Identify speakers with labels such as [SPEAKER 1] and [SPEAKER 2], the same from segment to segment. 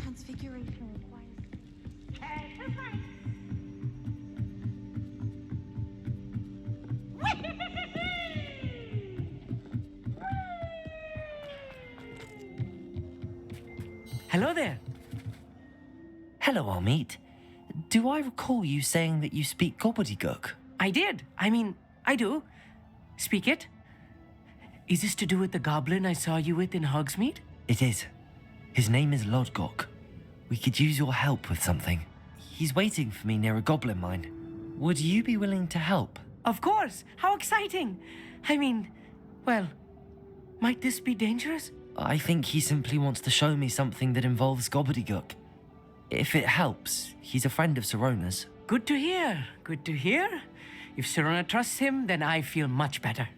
[SPEAKER 1] Transfiguration requires...
[SPEAKER 2] Hello there.
[SPEAKER 3] Hello, Amit. Do I recall you saying that you speak gobbledygook?
[SPEAKER 2] I did. I do. Speak it. Is this to do with the goblin I saw you with in Hogsmeade?
[SPEAKER 3] It is. His name is Lodgok. We could use your help with something. He's waiting for me near a goblin mine. Would you be willing to help?
[SPEAKER 2] Of course. How exciting. Well, might this be dangerous?
[SPEAKER 3] I think he simply wants to show me something that involves gobbledygook. If it helps, he's a friend of Sirona's.
[SPEAKER 2] Good to hear. Good to hear. If Sirona trusts him, then I feel much better.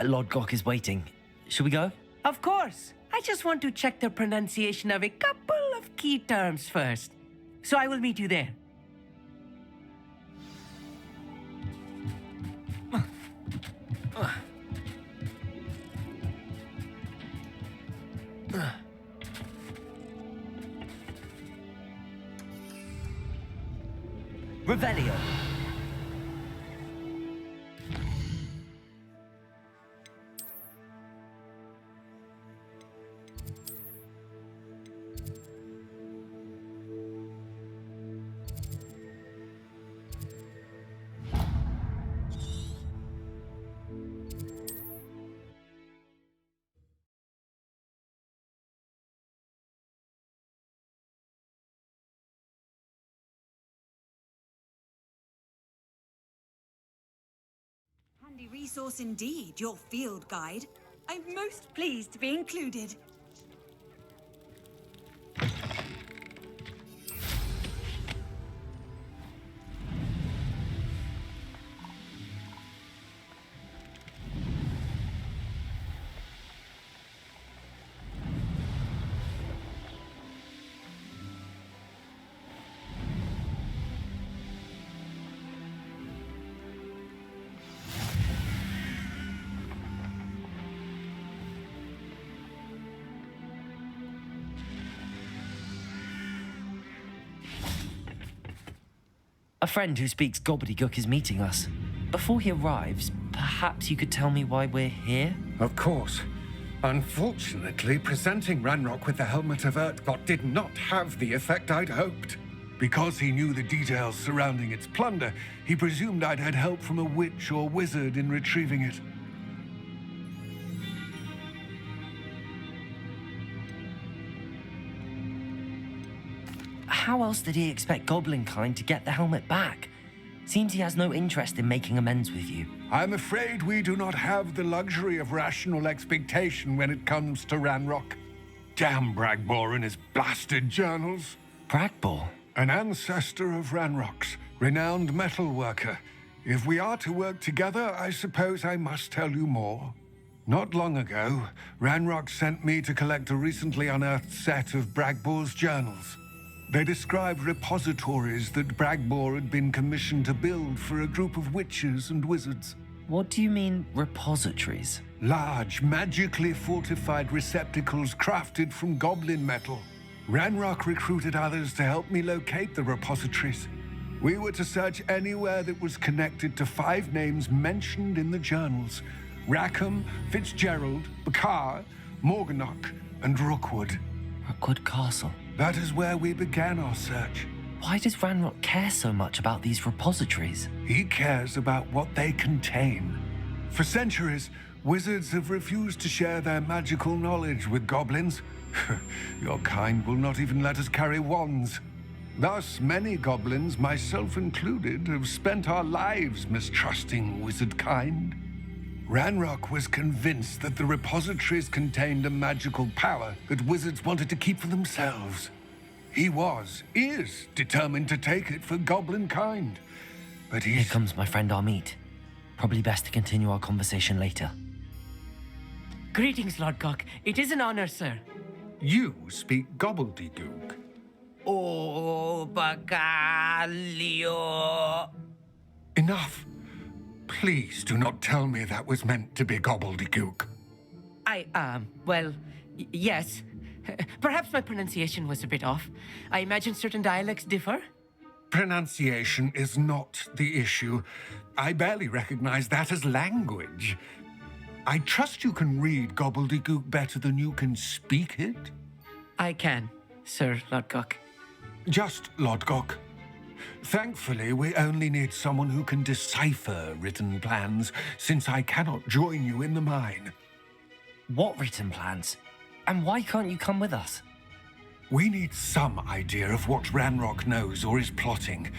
[SPEAKER 3] Lodgok is waiting. Shall we go?
[SPEAKER 2] Of course. I just want to check the pronunciation of a couple of key terms first. So I will meet you there.
[SPEAKER 3] Revelio.
[SPEAKER 4] Handy resource indeed, your field guide. I'm most pleased to be included.
[SPEAKER 3] A friend who speaks gobbledygook is meeting us. Before he arrives, perhaps you could tell me why we're here?
[SPEAKER 5] Of course. Unfortunately, presenting Ranrock with the Helmet of Urtkot did not have the effect I'd hoped. Because he knew the details surrounding its plunder, he presumed I'd had help from a witch or wizard in retrieving it.
[SPEAKER 3] How else did he expect Goblinkind to get the helmet back? Seems he has no interest in making amends with you.
[SPEAKER 5] I'm afraid we do not have the luxury of rational expectation when it comes to Ranrock. Damn Bragbor and his blasted journals.
[SPEAKER 3] Bragbor?
[SPEAKER 5] An ancestor of Ranrock's, renowned metal worker. If we are to work together, I suppose I must tell you more. Not long ago, Ranrock sent me to collect a recently unearthed set of Bragbor's journals. They described repositories that Bragbor had been commissioned to build for a group of witches and wizards.
[SPEAKER 3] What do you mean, repositories?
[SPEAKER 5] Large, magically fortified receptacles crafted from goblin metal. Ranrock recruited others to help me locate the repositories. We were to search anywhere that was connected to 5 names mentioned in the journals: Rackham, Fitzgerald, Bakar, Morganach, and Rookwood.
[SPEAKER 3] Rookwood Castle.
[SPEAKER 5] That is where we began our search.
[SPEAKER 3] Why does Ranrock care so much about these repositories?
[SPEAKER 5] He cares about what they contain. For centuries, wizards have refused to share their magical knowledge with goblins. Your kind will not even let us carry wands. Thus, many goblins, myself included, have spent our lives mistrusting wizard kind. Ranrock was convinced that the repositories contained a magical power that wizards wanted to keep for themselves. He is determined to take it for goblin kind. But
[SPEAKER 3] Here comes my friend Amit. Probably best to continue our conversation later.
[SPEAKER 2] Greetings, Lord Cock. It is an honor, sir.
[SPEAKER 5] You speak gobbledygook.
[SPEAKER 2] Oh, Bacalio.
[SPEAKER 5] Enough. Please do not tell me that was meant to be gobbledygook.
[SPEAKER 2] Yes. Perhaps my pronunciation was a bit off. I imagine certain dialects differ.
[SPEAKER 5] Pronunciation is not the issue. I barely recognize that as language. I trust you can read gobbledygook better than you can speak it?
[SPEAKER 2] I can, Sir Lodgok.
[SPEAKER 5] Just Lodgok. Thankfully, we only need someone who can decipher written plans, since I cannot join you in the mine.
[SPEAKER 3] What written plans? And why can't you come with us?
[SPEAKER 5] We need some idea of what Ranrock knows or is plotting.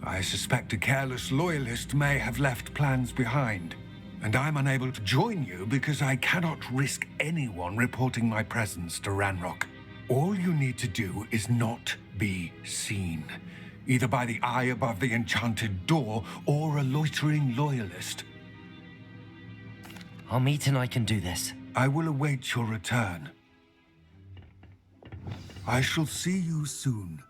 [SPEAKER 5] I suspect a careless loyalist may have left plans behind. And I'm unable to join you because I cannot risk anyone reporting my presence to Ranrock. All you need to do is not be seen, either by the eye above the enchanted door or a loitering loyalist.
[SPEAKER 3] Amit and I can do this.
[SPEAKER 5] I will await your return. I shall see you soon.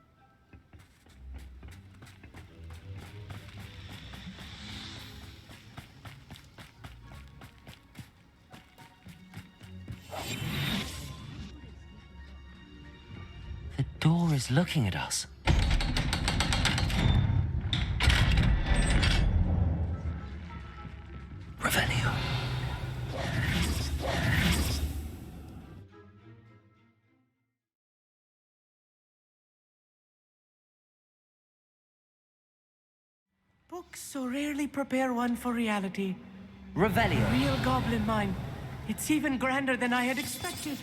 [SPEAKER 3] The door is looking at us. Revelio.
[SPEAKER 2] Books so rarely prepare one for reality.
[SPEAKER 3] Revelio.
[SPEAKER 2] Real goblin mine. It's even grander than I had expected.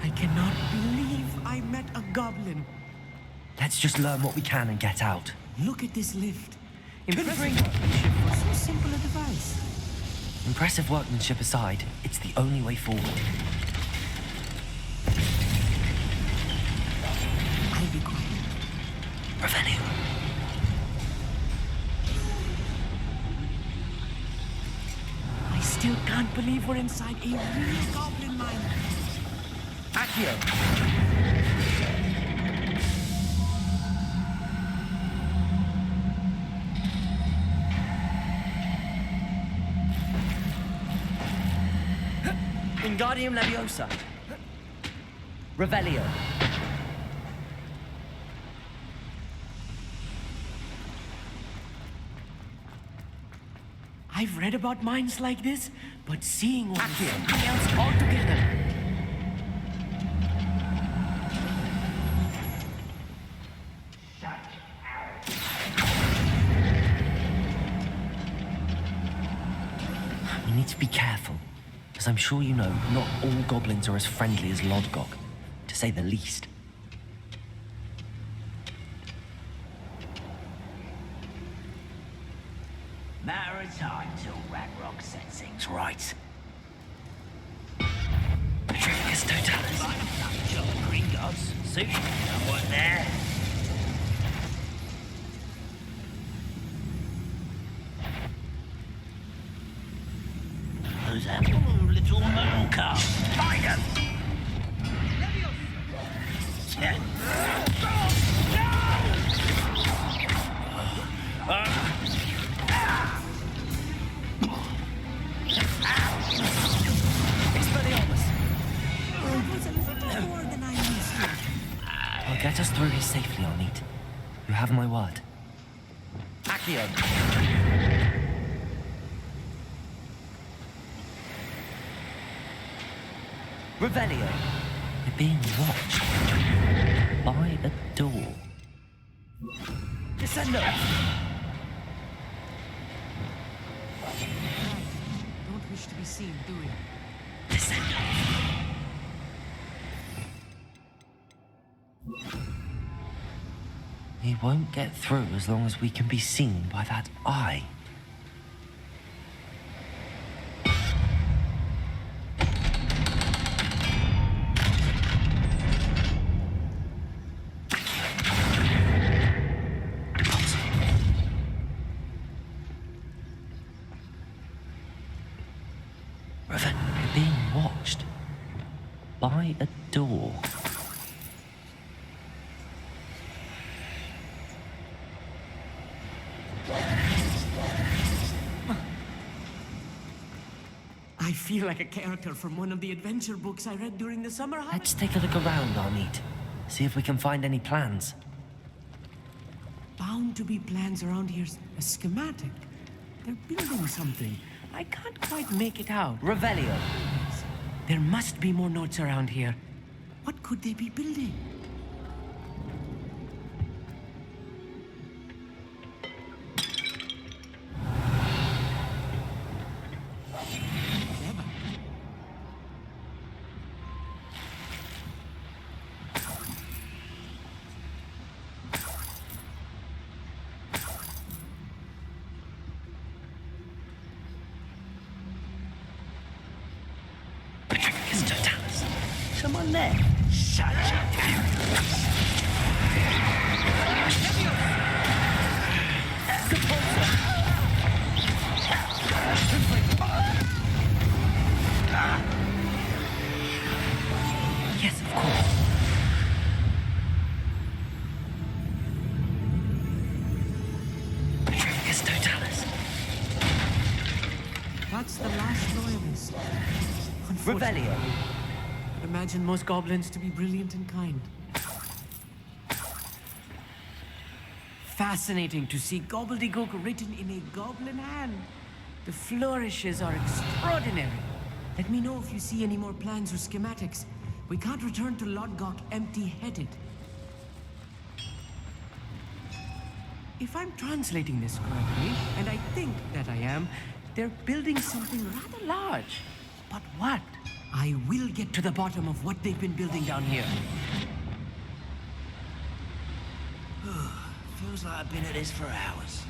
[SPEAKER 2] I cannot believe I met a goblin.
[SPEAKER 3] Let's just learn what we can and get out.
[SPEAKER 4] Look at this lift.
[SPEAKER 2] Impressive.
[SPEAKER 4] For so simple a device.
[SPEAKER 3] Impressive workmanship aside, it's the only way forward.
[SPEAKER 4] I'll be quiet.
[SPEAKER 3] Revelio.
[SPEAKER 2] I still can't believe we're inside a real goblin mine.
[SPEAKER 3] Accio. Wingardium Leviosa. Revelio.
[SPEAKER 2] I've read about mines like this, but seeing one is something else altogether.
[SPEAKER 3] We need to be careful, as I'm sure you know, not all goblins are as friendly as Lodgok, to say the least.
[SPEAKER 6] Matter of time till Ranrock sets things right.
[SPEAKER 3] Trigus Totalis.
[SPEAKER 6] Shot the Gringotts. Suit someone there. Who's that little moon cub? Find him!
[SPEAKER 4] That was a little more than I used to.
[SPEAKER 3] I'll get us through here safely, Amit. You have my word. Accio. Revelio. We're being watched. By a door. Descendo.
[SPEAKER 4] Don't wish to be seen, do we?
[SPEAKER 3] Descendo. We won't get through as long as we can be seen by that eye. Revan, you're being watched by a door.
[SPEAKER 2] I feel like a character from one of the adventure books I read during the summer holidays.
[SPEAKER 3] Let's take a look around, Arneet. See if we can find any plans.
[SPEAKER 2] Bound to be plans around here. A schematic. They're building something. I can't quite make it out.
[SPEAKER 3] Revelio.
[SPEAKER 2] There must be more notes around here. What could they be building?
[SPEAKER 3] Someone there.
[SPEAKER 6] Such a
[SPEAKER 2] Yes, of course.
[SPEAKER 3] Petrificus totalis.
[SPEAKER 2] That's the last loyalist.
[SPEAKER 3] Revelio.
[SPEAKER 2] I'd imagine most goblins to be brilliant and kind. Fascinating to see gobbledygook written in a goblin hand. The flourishes are extraordinary. Let me know if you see any more plans or schematics. We can't return to Lodgok empty-headed. If I'm translating this correctly, and I think that I am, they're building something rather large. But what? I will get to the bottom of what they've been building down here.
[SPEAKER 6] Feels like I've been at this for hours.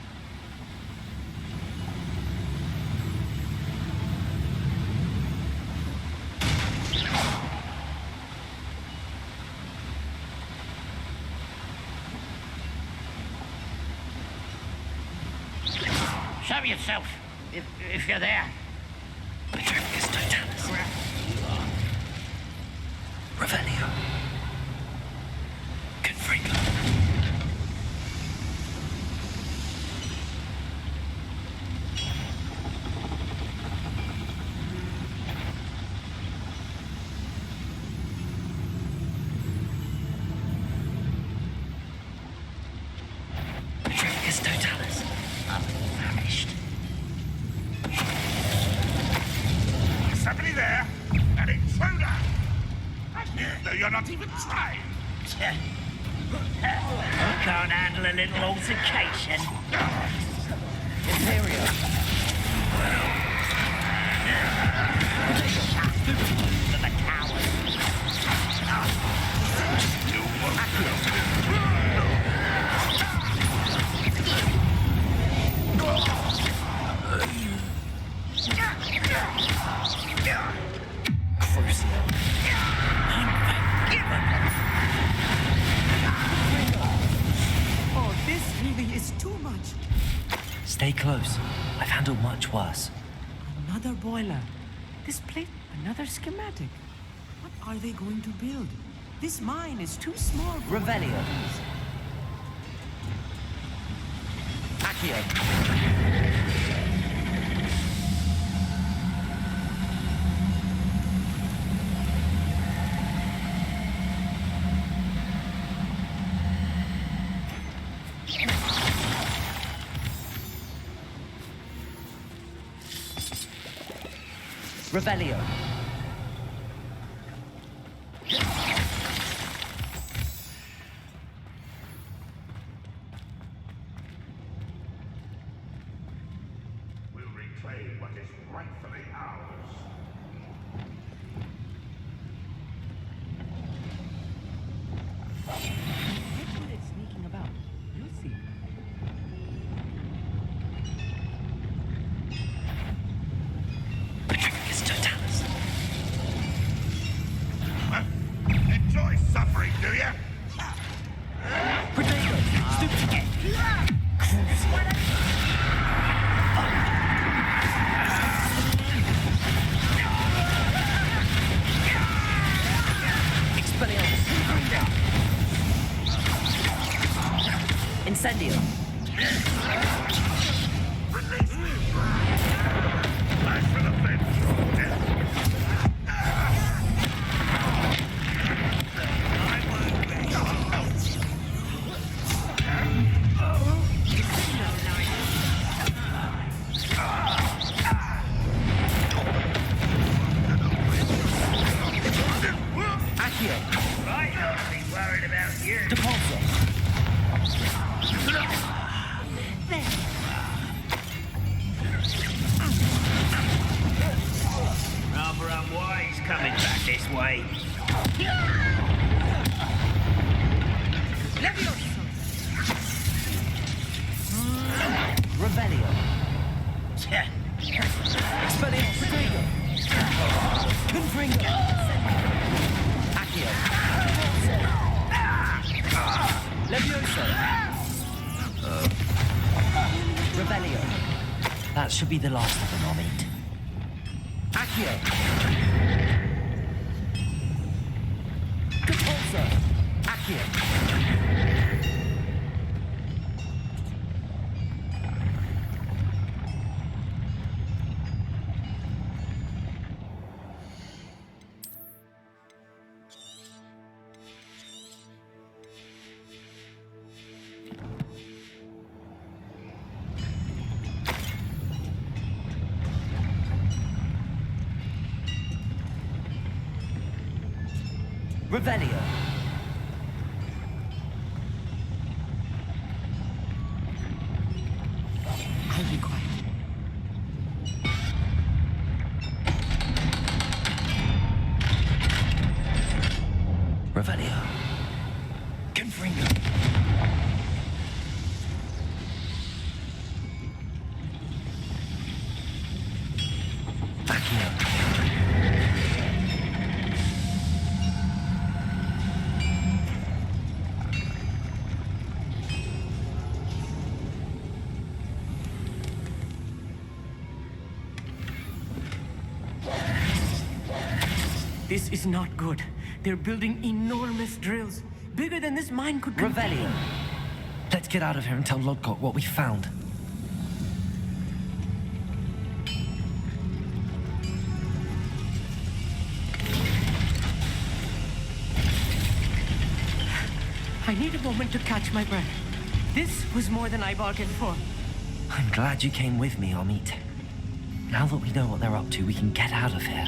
[SPEAKER 6] Show yourself, if you're there.
[SPEAKER 3] Petrificus totalis. Revelio. Confringo. Petrificus totalis.
[SPEAKER 6] Vanished.
[SPEAKER 7] Somebody there? An intruder! No, you're not even trying.
[SPEAKER 6] I can't handle a little altercation.
[SPEAKER 3] Imperio.
[SPEAKER 6] For the coward.
[SPEAKER 3] Crucio.
[SPEAKER 2] Oh, this really is too much.
[SPEAKER 3] Stay close. I've handled much worse.
[SPEAKER 2] Another boiler. This plate, another schematic. What are they going to build? This mine is too small for what
[SPEAKER 3] Revelio.
[SPEAKER 2] it is.
[SPEAKER 3] Accio. Revelio.
[SPEAKER 7] We'll reclaim what is rightfully ours.
[SPEAKER 2] What are they sneaking about?
[SPEAKER 3] Expelliarmus Rodrigo. Confringo. Accio. Levioso. Revelio. That should be the last of them, I'll meet. Accio. Capulso. Accio. Revelio.
[SPEAKER 2] I'll be quiet.
[SPEAKER 3] Revelio. Confringo. Accio.
[SPEAKER 2] This is not good. They're building enormous drills, bigger than this mine could contain.
[SPEAKER 3] Revelio. Let's get out of here and tell Lodgok what we found.
[SPEAKER 2] I need a moment to catch my breath. This was more than I bargained for.
[SPEAKER 3] I'm glad you came with me, Amit. Now that we know what they're up to, we can get out of here.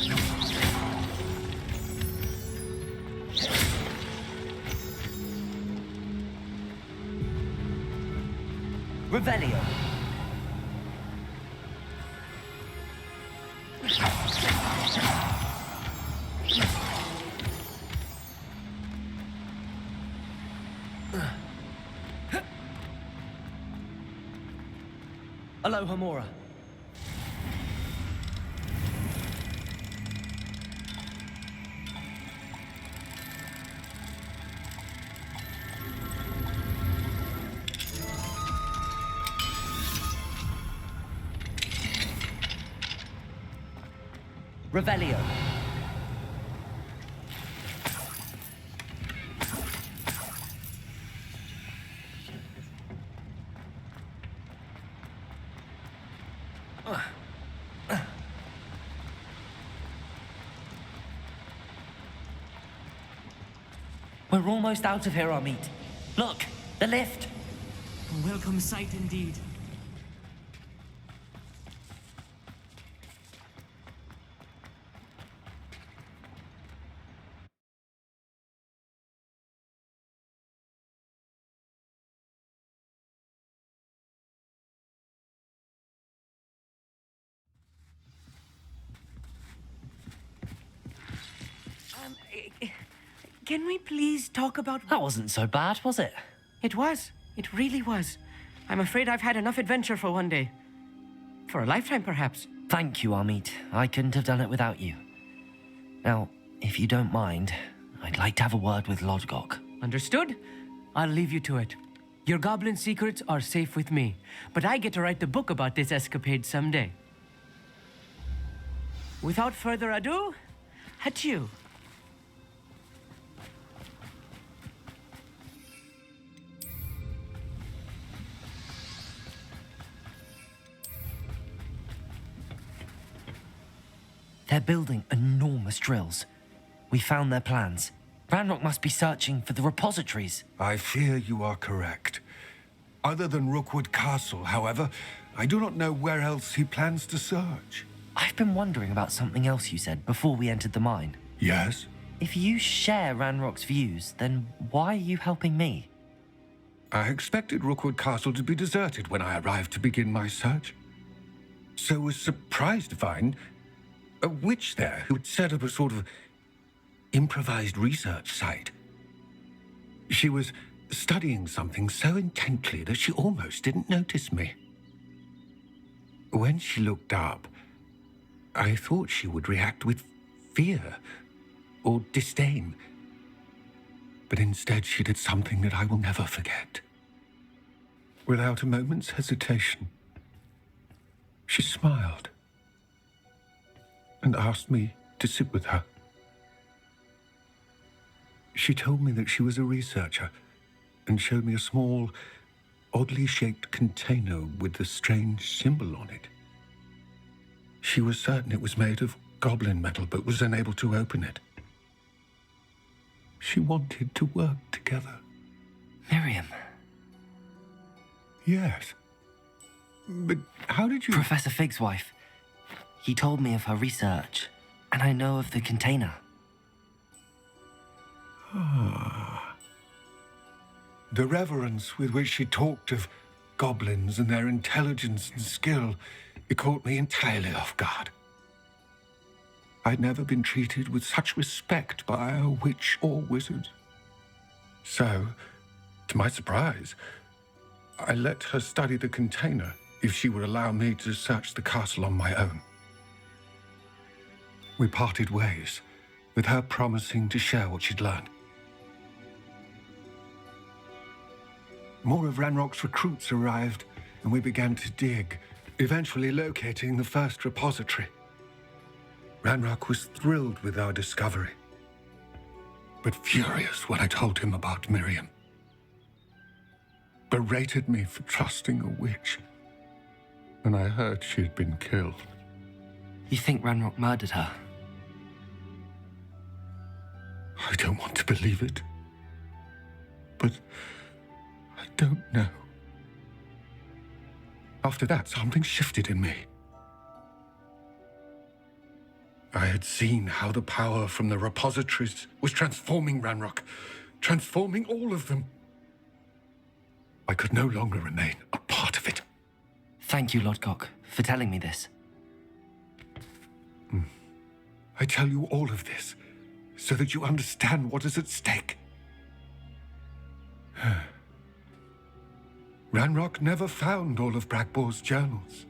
[SPEAKER 3] Revelio. Aloha Mora. Revelio. We're almost out of here, Amit. Look, the lift.
[SPEAKER 2] A welcome sight indeed. Can we please talk about...
[SPEAKER 3] That wasn't so bad, was it?
[SPEAKER 2] It was. It really was. I'm afraid I've had enough adventure for one day. For a lifetime, perhaps.
[SPEAKER 3] Thank you, Amit. I couldn't have done it without you. Now, if you don't mind, I'd like to have a word with Lodgok.
[SPEAKER 2] Understood? I'll leave you to it. Your goblin secrets are safe with me, but I get to write the book about this escapade someday. Without further ado, adieu.
[SPEAKER 3] They're building enormous drills. We found their plans. Ranrock must be searching for the repositories.
[SPEAKER 5] I fear you are correct. Other than Rookwood Castle, however, I do not know where else he plans to search.
[SPEAKER 3] I've been wondering about something else you said before we entered the mine.
[SPEAKER 5] Yes?
[SPEAKER 3] If you share Ranrock's views, then why are you helping me?
[SPEAKER 5] I expected Rookwood Castle to be deserted when I arrived to begin my search. So was surprised to find a witch there who had set up a sort of improvised research site. She was studying something so intently that she almost didn't notice me. When she looked up, I thought she would react with fear or disdain. But instead, she did something that I will never forget. Without a moment's hesitation, she smiled and asked me to sit with her. She told me that she was a researcher and showed me a small, oddly shaped container with a strange symbol on it. She was certain it was made of goblin metal, but was unable to open it. She wanted to work together.
[SPEAKER 3] Miriam.
[SPEAKER 5] Yes. But how did you...
[SPEAKER 3] Professor Fig's wife. He told me of her research, and I know of the container.
[SPEAKER 5] Ah. The reverence with which she talked of goblins and their intelligence and skill, it caught me entirely off guard. I'd never been treated with such respect by a witch or wizard. So, to my surprise, I let her study the container if she would allow me to search the castle on my own. We parted ways, with her promising to share what she'd learned. More of Ranrock's recruits arrived, and we began to dig, eventually locating the first repository. Ranrock was thrilled with our discovery, but furious when I told him about Miriam. Berated me for trusting a witch, and I heard she had been killed.
[SPEAKER 3] You think Ranrock murdered her?
[SPEAKER 5] I don't want to believe it, but I don't know. After that, something shifted in me. I had seen how the power from the repositories was transforming Ranrock, transforming all of them. I could no longer remain a part of it.
[SPEAKER 3] Thank you, Lodgok, for telling me this.
[SPEAKER 5] I tell you all of this so that you understand what is at stake. Ranrock never found all of Bragbor's journals,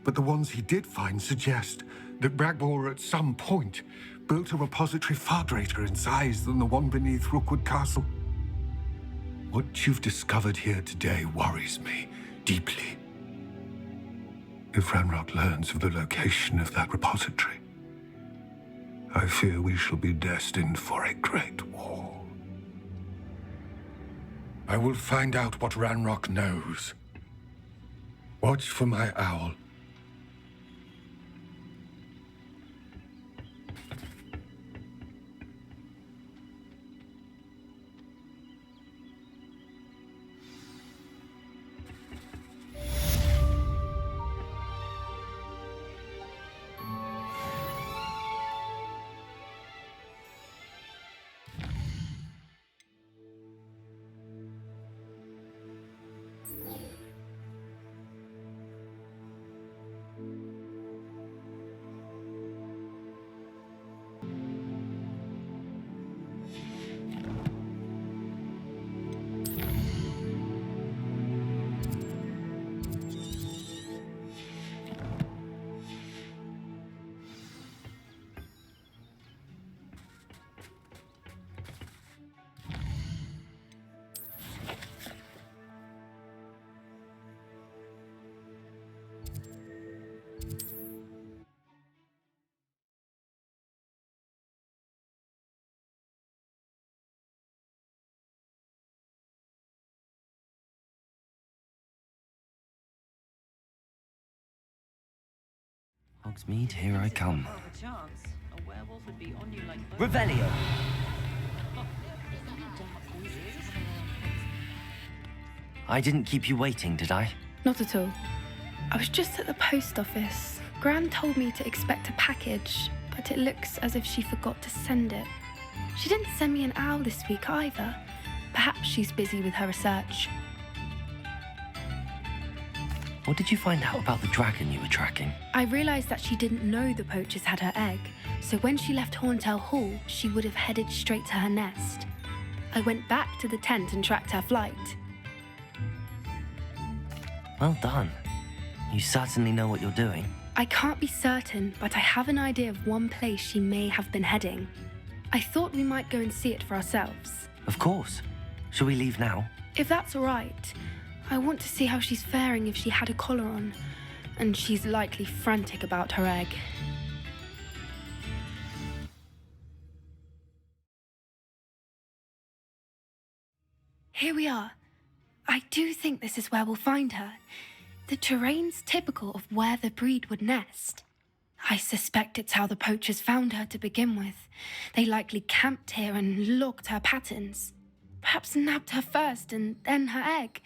[SPEAKER 5] but the ones he did find suggest that Bragbor at some point built a repository far greater in size than the one beneath Rookwood Castle. What you've discovered here today worries me deeply. If Ranrock learns of the location of that repository, I fear we shall be destined for a great war. I will find out what Ranrock knows. Watch for my owl.
[SPEAKER 3] Hogsmeade, here I come.
[SPEAKER 2] Revelio.
[SPEAKER 3] I didn't keep you waiting, did I?
[SPEAKER 8] Not at all. I was just at the post office. Gran told me to expect a package, but it looks as if she forgot to send it. She didn't send me an owl this week either. Perhaps she's busy with her research.
[SPEAKER 3] What did you find out about the dragon you were tracking?
[SPEAKER 8] I realised that she didn't know the poachers had her egg, so when she left Horntail Hall, she would have headed straight to her nest. I went back to the tent and tracked her flight.
[SPEAKER 3] Well done. You certainly know what you're doing.
[SPEAKER 8] I can't be certain, but I have an idea of one place she may have been heading. I thought we might go and see it for ourselves.
[SPEAKER 3] Of course. Shall we leave now?
[SPEAKER 8] If that's all right, I want to see how she's faring if she had a collar on. And she's likely frantic about her egg. Here we are. I do think this is where we'll find her. The terrain's typical of where the breed would nest. I suspect it's how the poachers found her to begin with. They likely camped here and logged her patterns. Perhaps nabbed her first and then her egg.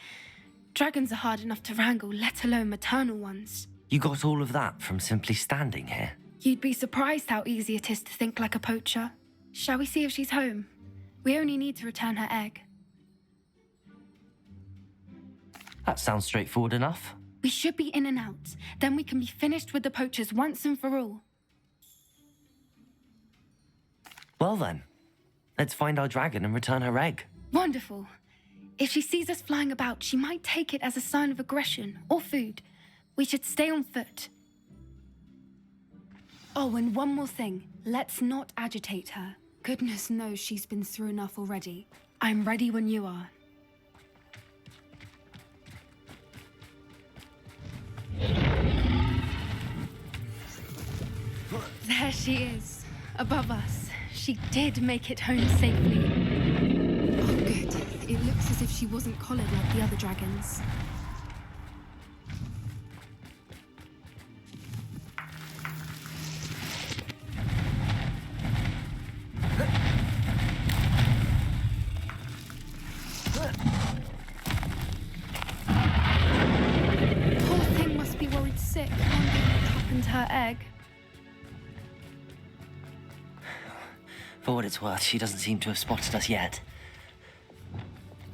[SPEAKER 8] Dragons are hard enough to wrangle, let alone maternal ones.
[SPEAKER 3] You got all of that from simply standing here?
[SPEAKER 8] You'd be surprised how easy it is to think like a poacher. Shall we see if she's home? We only need to return her egg.
[SPEAKER 3] That sounds straightforward enough.
[SPEAKER 8] We should be in and out. Then we can be finished with the poachers once and for all.
[SPEAKER 3] Well then, let's find our dragon and return her egg.
[SPEAKER 8] Wonderful. If she sees us flying about, she might take it as a sign of aggression or food. We should stay on foot. Oh, and one more thing. Let's not agitate her. Goodness knows she's been through enough already. I'm ready when you are. There she is, above us. She did make it home safely. Oh, good. It looks as if she wasn't collared like the other dragons. Poor thing must be worried sick, wondering what happened to her egg.
[SPEAKER 3] For what it's worth, she doesn't seem to have spotted us yet.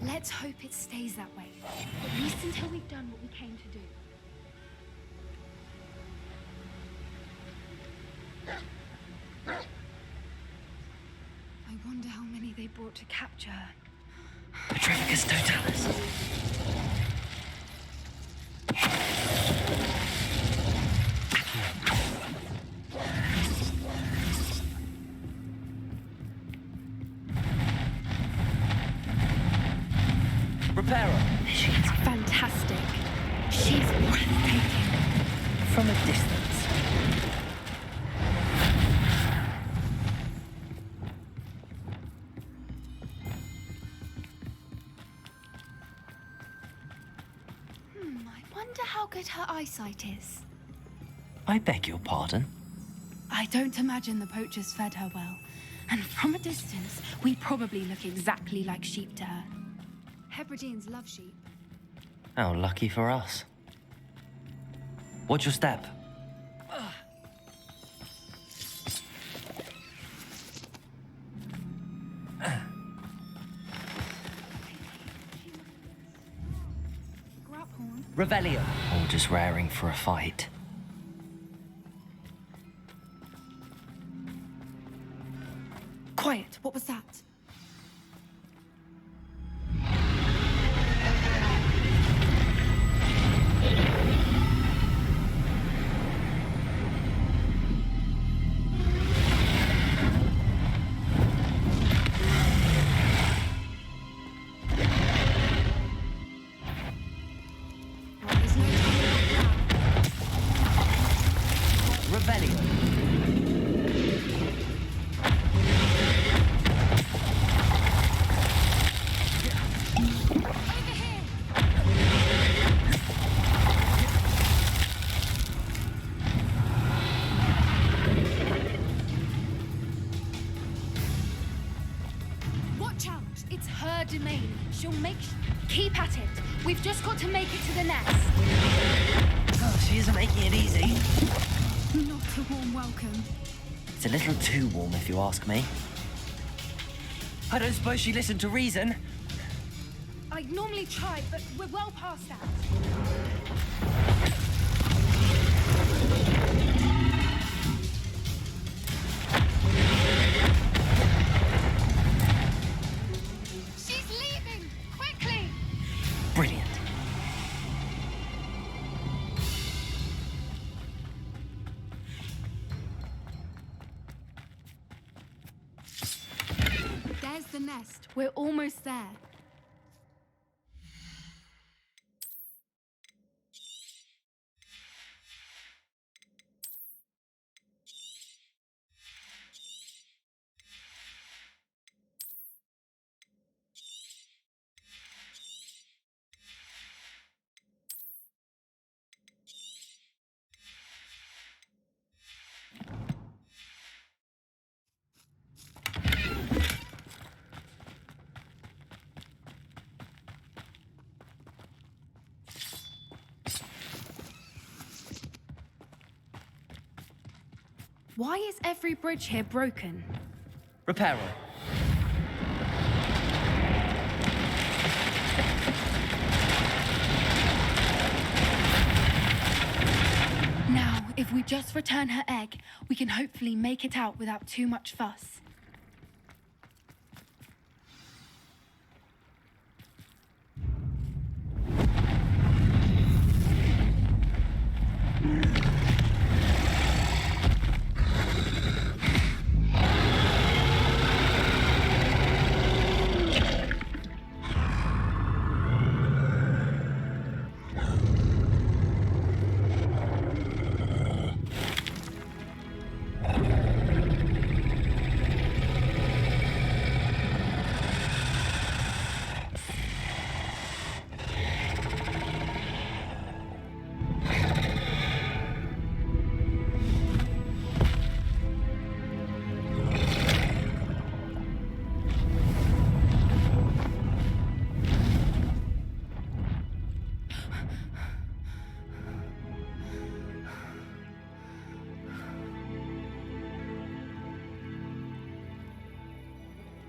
[SPEAKER 8] Let's hope it stays that way, at least until we've done what we came to do. I wonder how many they brought to capture her.
[SPEAKER 3] Petrificus totalis. Reparo.
[SPEAKER 8] She's fantastic. She's breathtaking.
[SPEAKER 3] From a distance.
[SPEAKER 8] I wonder how good her eyesight is.
[SPEAKER 3] I beg your pardon?
[SPEAKER 8] I don't imagine the poachers fed her well. And from a distance, we probably look exactly like sheep to her. Hebrideans love sheep.
[SPEAKER 3] How lucky for us. Watch your step.
[SPEAKER 8] Grab horn.
[SPEAKER 3] Revelio. All just raring for a fight.
[SPEAKER 8] Quiet, what was that? There's no time
[SPEAKER 3] Revelio.
[SPEAKER 8] Watch out! It's her domain. She'll make... Keep at it. We've just got to make it to the nest.
[SPEAKER 3] Oh, she isn't making it easy.
[SPEAKER 8] Not a warm welcome.
[SPEAKER 3] It's a little too warm, if you ask me. I don't suppose she listened to reason.
[SPEAKER 8] I'd normally try, but we're well past that. She's leaving! Quickly!
[SPEAKER 3] Brilliant.
[SPEAKER 8] the nest. We're almost there. Why is every bridge here broken?
[SPEAKER 3] Reparo.
[SPEAKER 8] Now, if we just return her egg, we can hopefully make it out without too much fuss.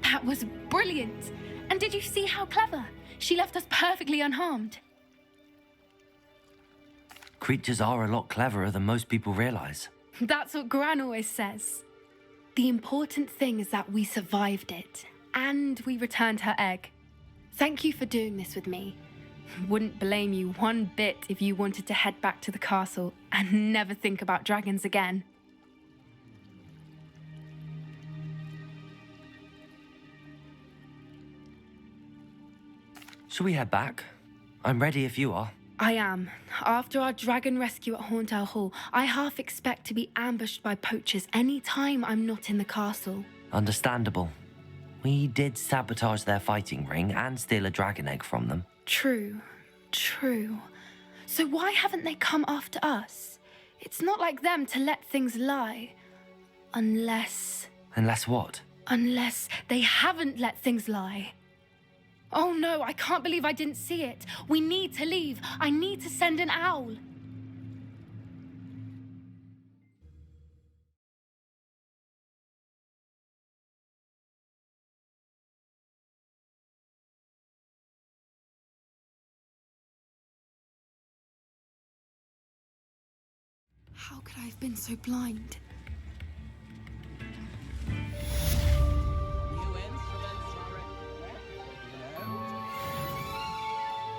[SPEAKER 8] That was brilliant! And did you see how clever? She left us perfectly unharmed.
[SPEAKER 3] Creatures are a lot cleverer than most people realize.
[SPEAKER 8] That's what Gran always says. The important thing is that we survived it, and we returned her egg. Thank you for doing this with me. Wouldn't blame you one bit if you wanted to head back to the castle and never think about dragons again.
[SPEAKER 3] Shall we head back? I'm ready if you are.
[SPEAKER 8] I am. After our dragon rescue at Hauntow Hall, I half expect to be ambushed by poachers any time I'm not in the castle.
[SPEAKER 3] Understandable. We did sabotage their fighting ring and steal a dragon egg from them.
[SPEAKER 8] True. So why haven't they come after us? It's not like them to let things lie. Unless
[SPEAKER 3] what?
[SPEAKER 8] Unless they haven't let things lie. Oh no, I can't believe I didn't see it. We need to leave. I need to send an owl. How could I have been so blind?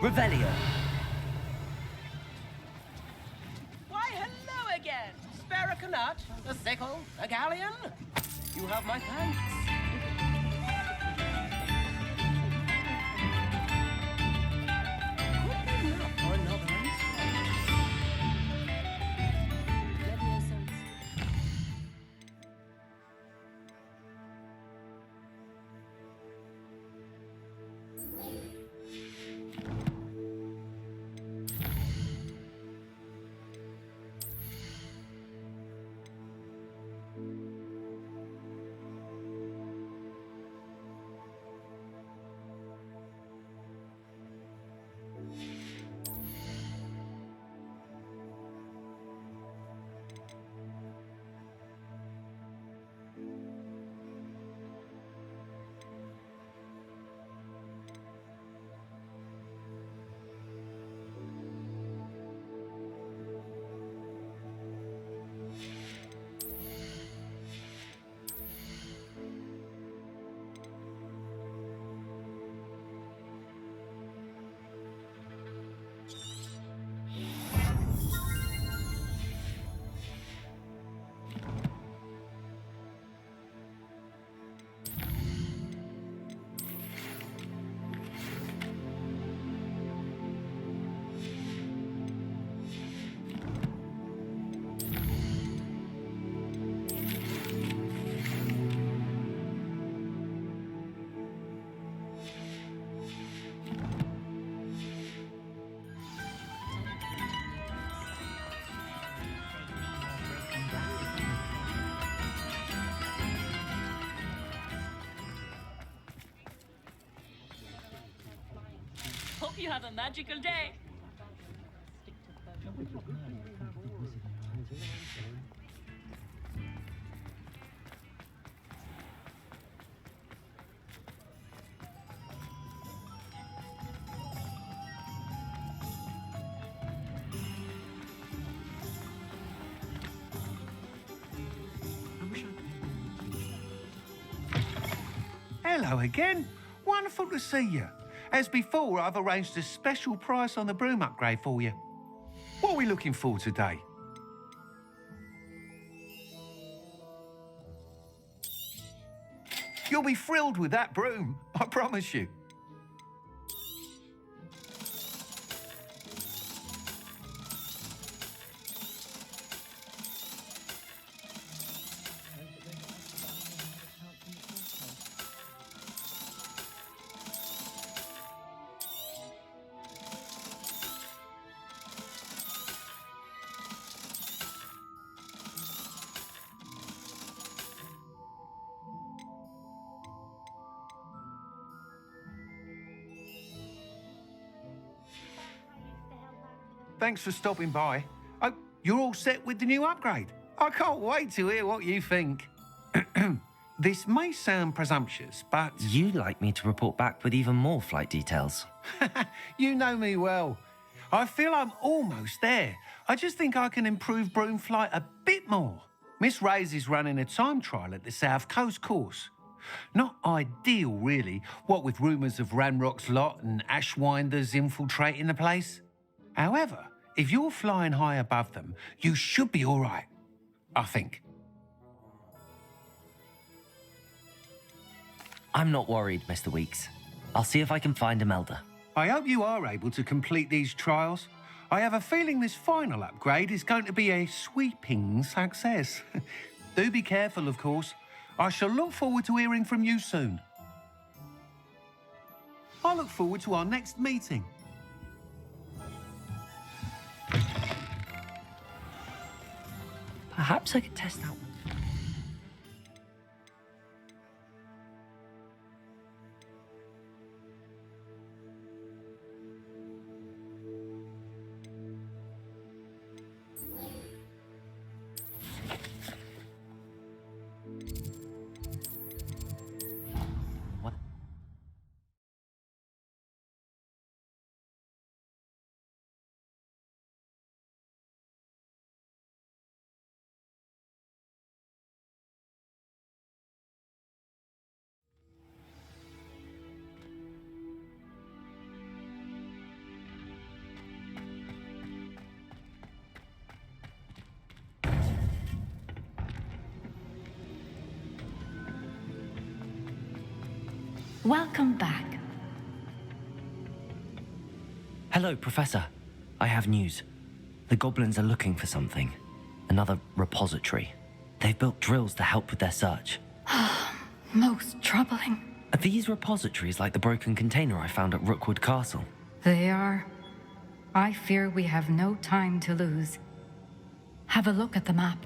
[SPEAKER 3] Revelio.
[SPEAKER 6] Why, hello again! Spare a canut, a sickle, a galleon? You have my thanks. Could be enough for another
[SPEAKER 9] you have a magical day.
[SPEAKER 10] Hello again. Wonderful to see you. As before, I've arranged a special price on the broom upgrade for you. What are we looking for today? You'll be thrilled with that broom, I promise you. Thanks for stopping by. Oh, you're all set with the new upgrade. I can't wait to hear what you think. This may sound presumptuous, but...
[SPEAKER 3] You'd like me to report back with even more flight details.
[SPEAKER 10] You know me well. I feel I'm almost there. I just think I can improve broom flight a bit more. Miss Ray's is running a time trial at the South Coast course. Not ideal, really, what with rumours of Ranrock's lot and Ashwinders infiltrating the place. However, if you're flying high above them, you should be all right, I think.
[SPEAKER 3] I'm not worried, Mr. Weeks. I'll see if I can find Imelda.
[SPEAKER 10] I hope you are able to complete these trials. I have a feeling this final upgrade is going to be a sweeping success. Do be careful, of course. I shall look forward to hearing from you soon. I look forward to our next meeting.
[SPEAKER 3] Perhaps I could test out. What?
[SPEAKER 1] Welcome back.
[SPEAKER 3] Hello, Professor. I have news. The goblins are looking for something. Another repository. They've built drills to help with their search.
[SPEAKER 1] Most troubling.
[SPEAKER 3] Are these repositories like the broken container I found at Rookwood Castle?
[SPEAKER 1] They are. I fear we have no time to lose. Have a look at the map.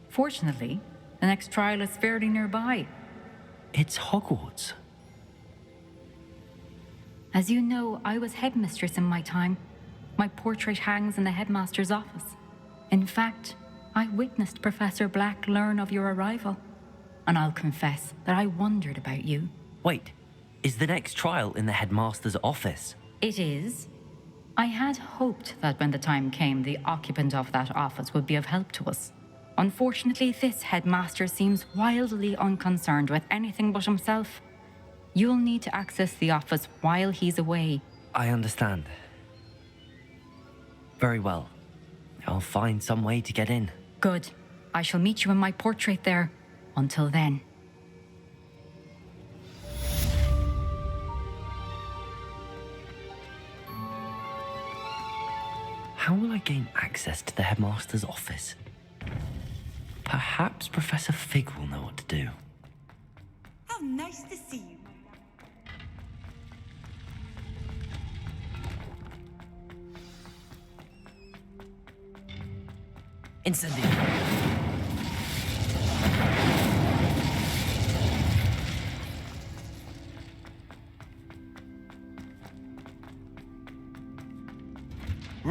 [SPEAKER 1] Fortunately, the next trial is fairly nearby.
[SPEAKER 3] It's Hogwarts.
[SPEAKER 1] As you know, I was headmistress in my time. My portrait hangs in the headmaster's office. In fact, I witnessed Professor Black learn of your arrival. And I'll confess that I wondered about you.
[SPEAKER 3] Wait, is the next trial in the headmaster's office?
[SPEAKER 1] It is. I had hoped that when the time came, the occupant of that office would be of help to us. Unfortunately, this headmaster seems wildly unconcerned with anything but himself. You'll need to access the office while he's away.
[SPEAKER 3] I understand. Very well. I'll find some way to get in.
[SPEAKER 1] Good. I shall meet you in my portrait there. Until then.
[SPEAKER 3] How will I gain access to the headmaster's office? Perhaps Professor Fig will know what to do.
[SPEAKER 4] How nice to see you.
[SPEAKER 3] Incendio!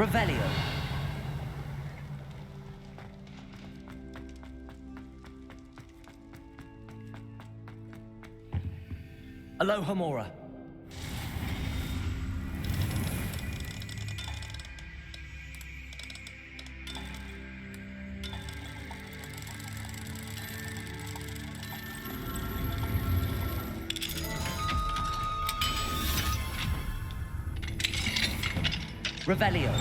[SPEAKER 3] Revelio. Aloha Mora. Revelio.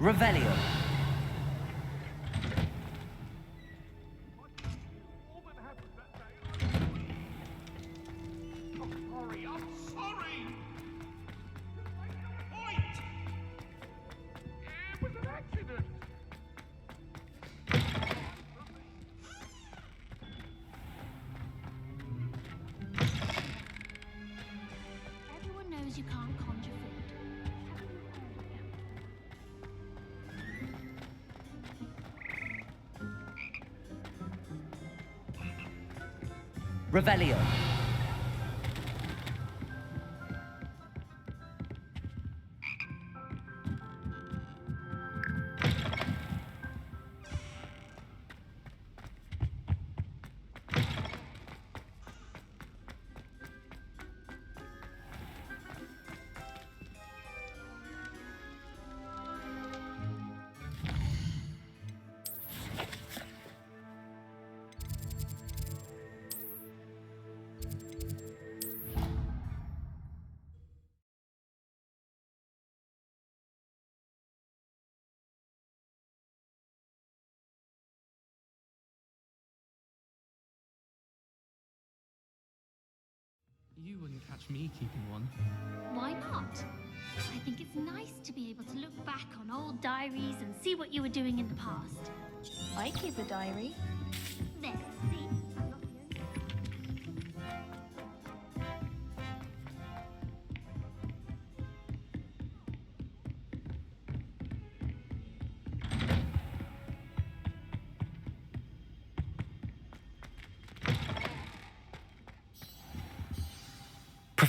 [SPEAKER 3] Revelio.
[SPEAKER 7] I'm sorry! Point! It was an accident!
[SPEAKER 9] Everyone knows you can't conjure food.
[SPEAKER 3] Revelio.
[SPEAKER 2] You wouldn't catch me keeping one.
[SPEAKER 9] Why not? I think it's nice to be able to look back on old diaries and see what you were doing in the past.
[SPEAKER 11] I keep a diary.
[SPEAKER 9] There, see?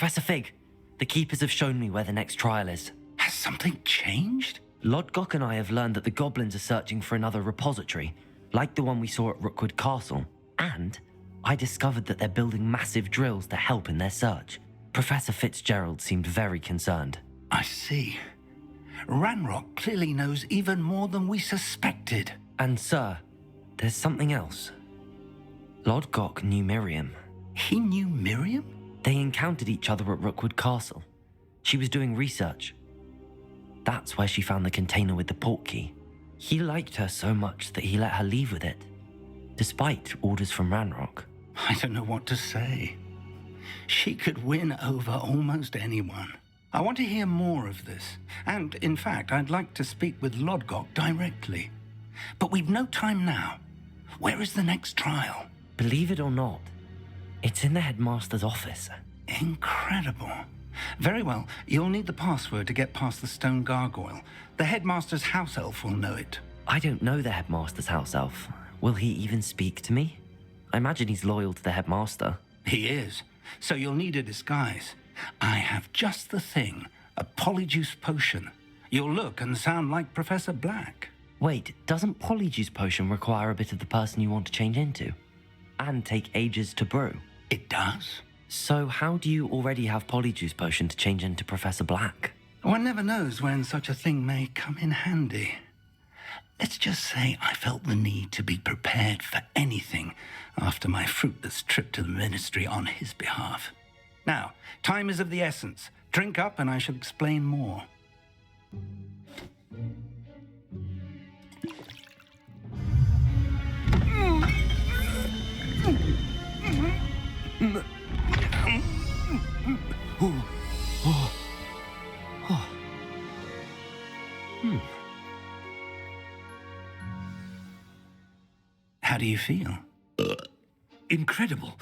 [SPEAKER 3] Professor Fig, the Keepers have shown me where the next trial is.
[SPEAKER 10] Has something changed?
[SPEAKER 3] Lodgok and I have learned that the goblins are searching for another repository, like the one we saw at Rookwood Castle. And I discovered that they're building massive drills to help in their search. Professor Fitzgerald seemed very concerned.
[SPEAKER 10] I see. Ranrock clearly knows even more than we suspected.
[SPEAKER 3] And sir, there's something else. Lodgok knew Miriam.
[SPEAKER 10] He knew Miriam?
[SPEAKER 3] They encountered each other at Rookwood Castle. She was doing research. That's where she found the container with the port key. He liked her so much that he let her leave with it, despite orders from Ranrock.
[SPEAKER 10] I don't know what to say. She could win over almost anyone. I want to hear more of this. And, in fact, I'd like to speak with Lodgok directly. But we've no time now. Where is the next trial?
[SPEAKER 3] Believe it or not, it's in the headmaster's office.
[SPEAKER 10] Incredible. Very well, you'll need the password to get past the stone gargoyle. The headmaster's house elf will know it.
[SPEAKER 3] I don't know the headmaster's house elf. Will he even speak to me? I imagine he's loyal to the headmaster.
[SPEAKER 10] He is, so you'll need a disguise. I have just the thing, a polyjuice potion. You'll look and sound like Professor Black.
[SPEAKER 3] Wait, doesn't polyjuice potion require a bit of the person you want to change into? And take ages to brew?
[SPEAKER 10] It does.
[SPEAKER 3] So how do you already have polyjuice potion to change into Professor Black?
[SPEAKER 10] One never knows when such a thing may come in handy. Let's just say I felt the need to be prepared for anything after my fruitless trip to the ministry on his behalf. Now, time is of the essence. Drink up and I shall explain more.
[SPEAKER 12] How do you feel?
[SPEAKER 13] Incredible.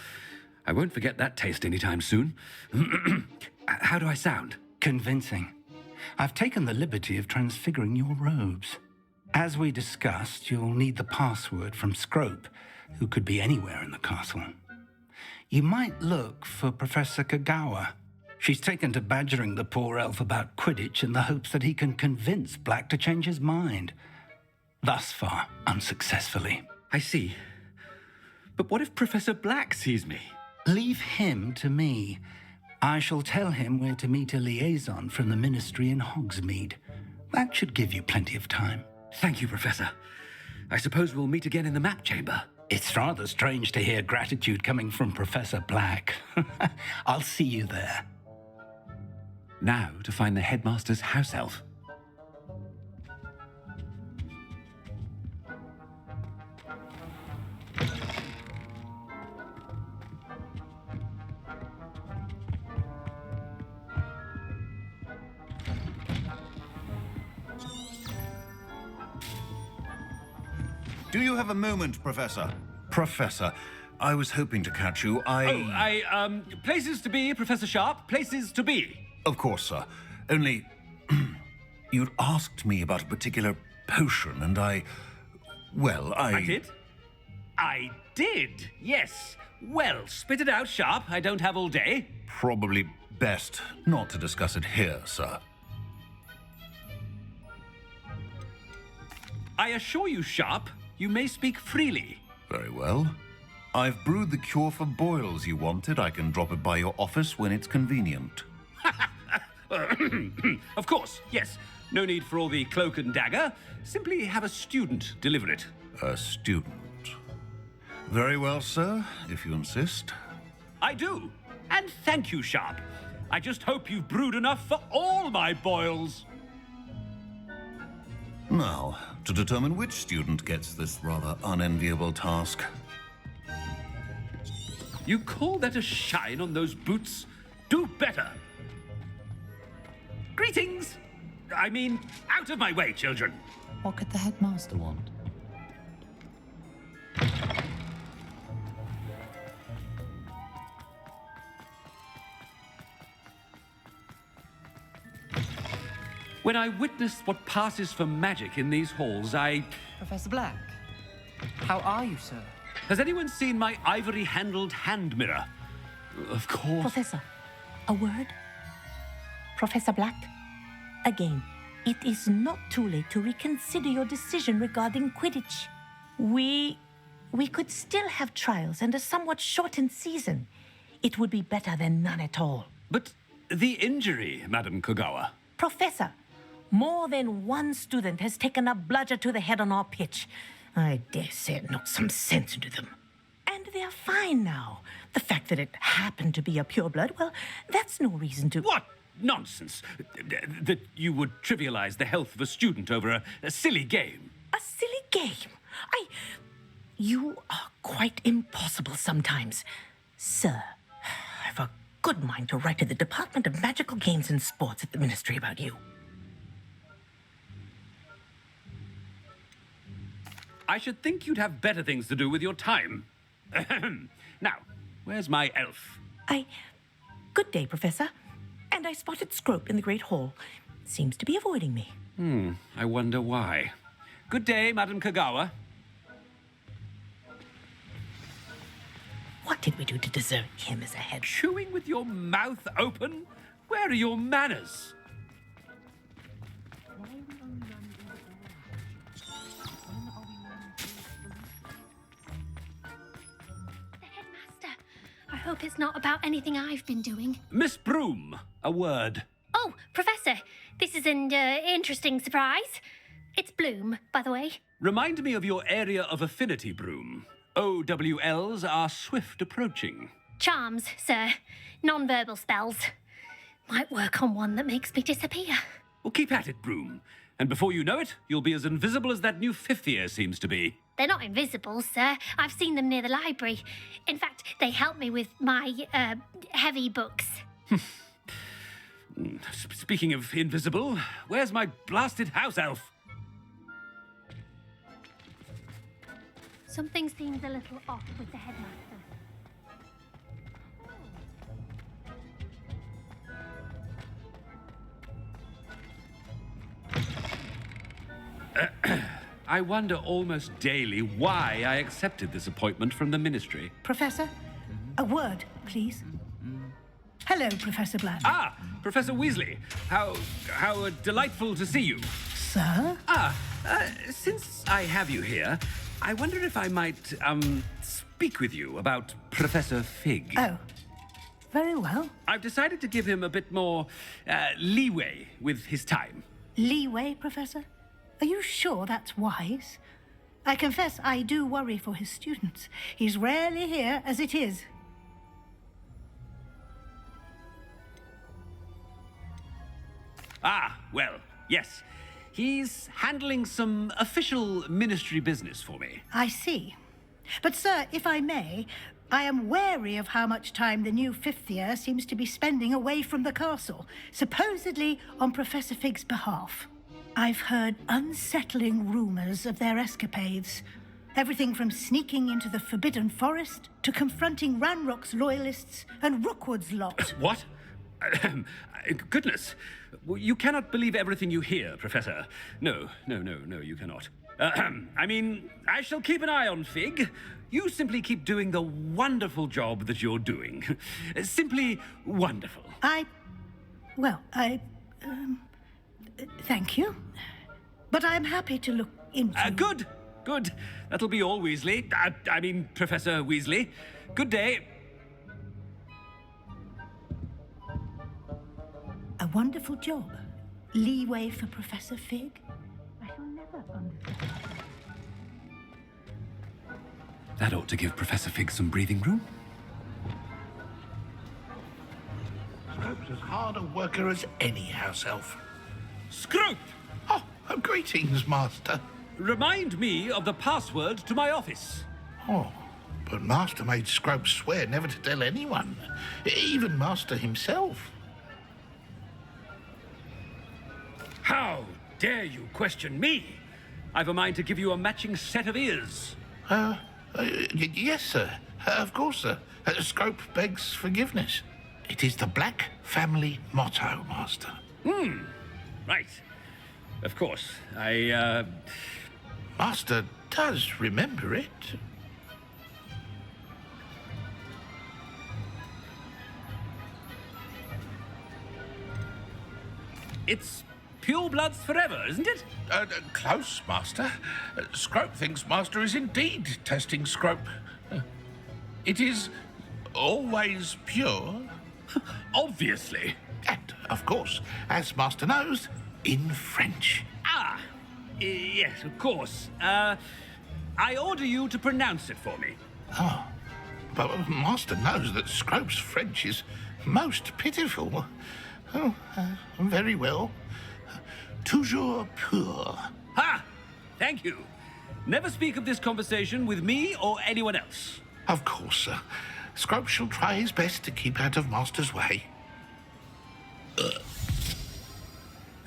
[SPEAKER 13] I won't forget that taste anytime soon. How do I sound?
[SPEAKER 12] Convincing. I've taken the liberty of transfiguring your robes. As we discussed, you'll need the password from Scrope, who could be anywhere in the castle. You might look for Professor Kagawa. She's taken to badgering the poor elf about Quidditch in the hopes that he can convince Black to change his mind. Thus far, unsuccessfully.
[SPEAKER 13] I see. But what if Professor Black sees me?
[SPEAKER 12] Leave him to me. I shall tell him where to meet a liaison from the Ministry in Hogsmeade. That should give you plenty of time.
[SPEAKER 13] Thank you, Professor. I suppose we'll meet again in the map chamber.
[SPEAKER 12] It's rather strange to hear gratitude coming from Professor Black. I'll see you there.
[SPEAKER 13] Now to find the headmaster's house elf.
[SPEAKER 14] Do you have a moment, Professor? Professor, I was hoping to catch you.
[SPEAKER 13] Places to be, Professor Sharp. Places to be.
[SPEAKER 14] Of course, sir. Only, you'd asked me about a particular potion, and I
[SPEAKER 13] did? I did, yes. Well, spit it out, Sharp. I don't have all day.
[SPEAKER 14] Probably best not to discuss it here, sir.
[SPEAKER 13] I assure you, Sharp, you may speak freely.
[SPEAKER 14] Very well. I've brewed the cure for boils you wanted. I can drop it by your office when it's convenient.
[SPEAKER 13] Of course, yes. No need for all the cloak and dagger. Simply have a student deliver it.
[SPEAKER 14] A student. Very well, sir, if you insist.
[SPEAKER 13] I do. And thank you, Sharp. I just hope you've brewed enough for all my boils.
[SPEAKER 14] Now, to determine which student gets this rather unenviable task.
[SPEAKER 13] You call that a shine on those boots? Do better. Greetings! I mean, out of my way, children.
[SPEAKER 15] What could the headmaster want?
[SPEAKER 13] When I witnessed what passes for magic in these halls,
[SPEAKER 2] Professor Black, how are you, sir?
[SPEAKER 13] Has anyone seen my ivory-handled hand mirror? Of course.
[SPEAKER 15] Professor, a word? Professor Black, again, it is not too late to reconsider your decision regarding Quidditch. We could still have trials and a somewhat shortened season. It would be better than none at all.
[SPEAKER 13] But the injury, Madam Kagawa.
[SPEAKER 15] Professor, more than one student has taken a bludger to the head on our pitch. I dare say it knocked some sense into them. And they're fine now. The fact that it happened to be a pureblood, well, that's no reason to...
[SPEAKER 13] What nonsense! That you would trivialize the health of a student over a silly game.
[SPEAKER 15] A silly game? You are quite impossible sometimes. Sir, I've a good mind to write to the Department of Magical Games and Sports at the Ministry about you.
[SPEAKER 13] I should think you'd have better things to do with your time. Now, where's my elf?
[SPEAKER 15] Good day, Professor. And I spotted Scrope in the Great Hall. Seems to be avoiding me.
[SPEAKER 13] I wonder why. Good day, Madam Kagawa.
[SPEAKER 15] What did we do to deserve him as a head?
[SPEAKER 13] Chewing with your mouth open? Where are your manners?
[SPEAKER 9] I hope it's not about anything I've been doing.
[SPEAKER 13] Miss Broom, a word.
[SPEAKER 9] Oh, Professor, this is an interesting surprise. It's Bloom, by the way.
[SPEAKER 13] Remind me of your area of affinity, Broom. OWLs are swift approaching.
[SPEAKER 9] Charms, sir. Non-verbal spells. Might work on one that makes me disappear.
[SPEAKER 13] Well, keep at it, Broom. And before you know it, you'll be as invisible as that new fifth year seems to be.
[SPEAKER 9] They're not invisible, sir. I've seen them near the library. In fact, they help me with my, heavy books.
[SPEAKER 13] Speaking of invisible, where's my blasted house elf?
[SPEAKER 9] Something seems a little off with the headmaster.
[SPEAKER 13] I wonder almost daily why I accepted this appointment from the Ministry.
[SPEAKER 16] Professor, a word, please. Hello, Professor Black.
[SPEAKER 13] Ah, Professor Weasley. How delightful to see you.
[SPEAKER 16] Sir?
[SPEAKER 13] Since I have you here, I wonder if I might, speak with you about Professor Fig.
[SPEAKER 16] Oh, very well.
[SPEAKER 13] I've decided to give him a bit more, leeway with his time.
[SPEAKER 16] Leeway, Professor? Are you sure that's wise? I confess I do worry for his students. He's rarely here as it is.
[SPEAKER 13] Ah, well, yes. He's handling some official ministry business for me.
[SPEAKER 16] I see. But, sir, if I may, I am wary of how much time the new fifth year seems to be spending away from the castle, supposedly on Professor Fig's behalf. I've heard unsettling rumors of their escapades. Everything from sneaking into the Forbidden Forest to confronting Ranrock's loyalists and Rookwood's lot.
[SPEAKER 13] What? Goodness. You cannot believe everything you hear, Professor. No, you cannot. I mean, I shall keep an eye on Fig. You simply keep doing the wonderful job that you're doing. Simply wonderful.
[SPEAKER 16] Thank you. But I'm happy to look into...
[SPEAKER 13] Good. That'll be all, Weasley. I mean, Professor Weasley. Good day.
[SPEAKER 16] A wonderful job. Leeway for Professor Fig. I shall never understand.
[SPEAKER 13] That ought to give Professor Fig some breathing room.
[SPEAKER 7] Scrope's as hard a worker as any house elf.
[SPEAKER 13] Scrope!
[SPEAKER 7] Oh, greetings, Master.
[SPEAKER 13] Remind me of the password to my office.
[SPEAKER 7] Oh, but Master made Scrope swear never to tell anyone, even Master himself.
[SPEAKER 13] How dare you question me? I've a mind to give you a matching set of ears.
[SPEAKER 7] Yes, sir. Of course, sir. Scrope begs forgiveness. It is the Black family motto, Master.
[SPEAKER 13] Right. Of course.
[SPEAKER 7] Master does remember it.
[SPEAKER 13] It's pure bloods forever, isn't it?
[SPEAKER 7] Close, Master. Scrope thinks Master is indeed testing Scrope. It is always pure.
[SPEAKER 13] Obviously.
[SPEAKER 7] And, of course, as Master knows, in French.
[SPEAKER 13] Yes, of course. I order you to pronounce it for me.
[SPEAKER 7] Oh, but Master knows that Scrope's French is most pitiful. Oh, very well. Toujours pur.
[SPEAKER 13] Ha! Thank you. Never speak of this conversation with me or anyone else.
[SPEAKER 7] Of course, sir. Scrope shall try his best to keep out of Master's way.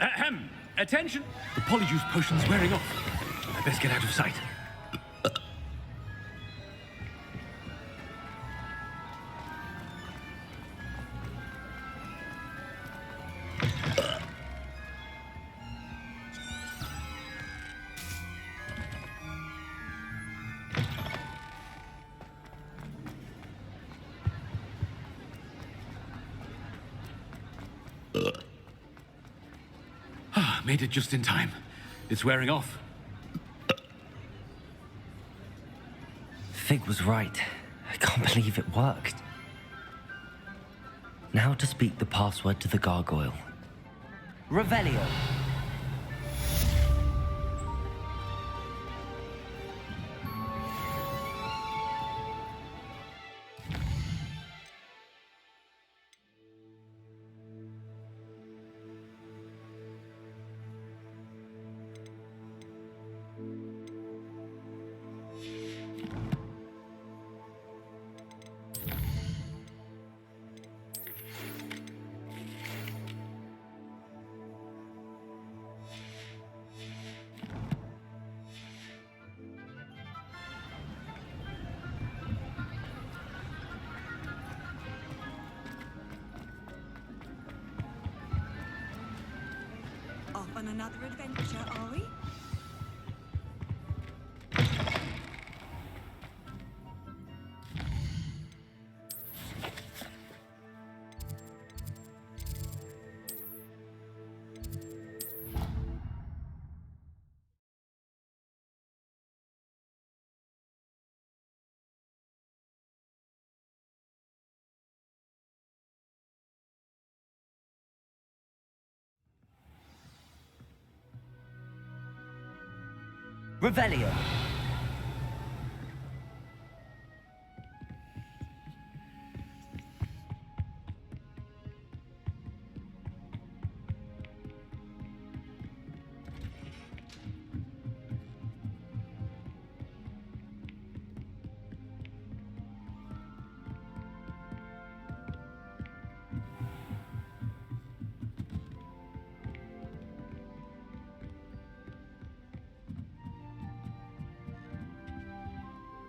[SPEAKER 13] Ahem. Attention! The Polyjuice potion's wearing off. I best get out of sight. Made it just in time. It's wearing off.
[SPEAKER 3] Fig was right. I can't believe it worked. Now to speak the password to the gargoyle. Revelio.
[SPEAKER 4] on another adventure, are we?
[SPEAKER 3] Revelio.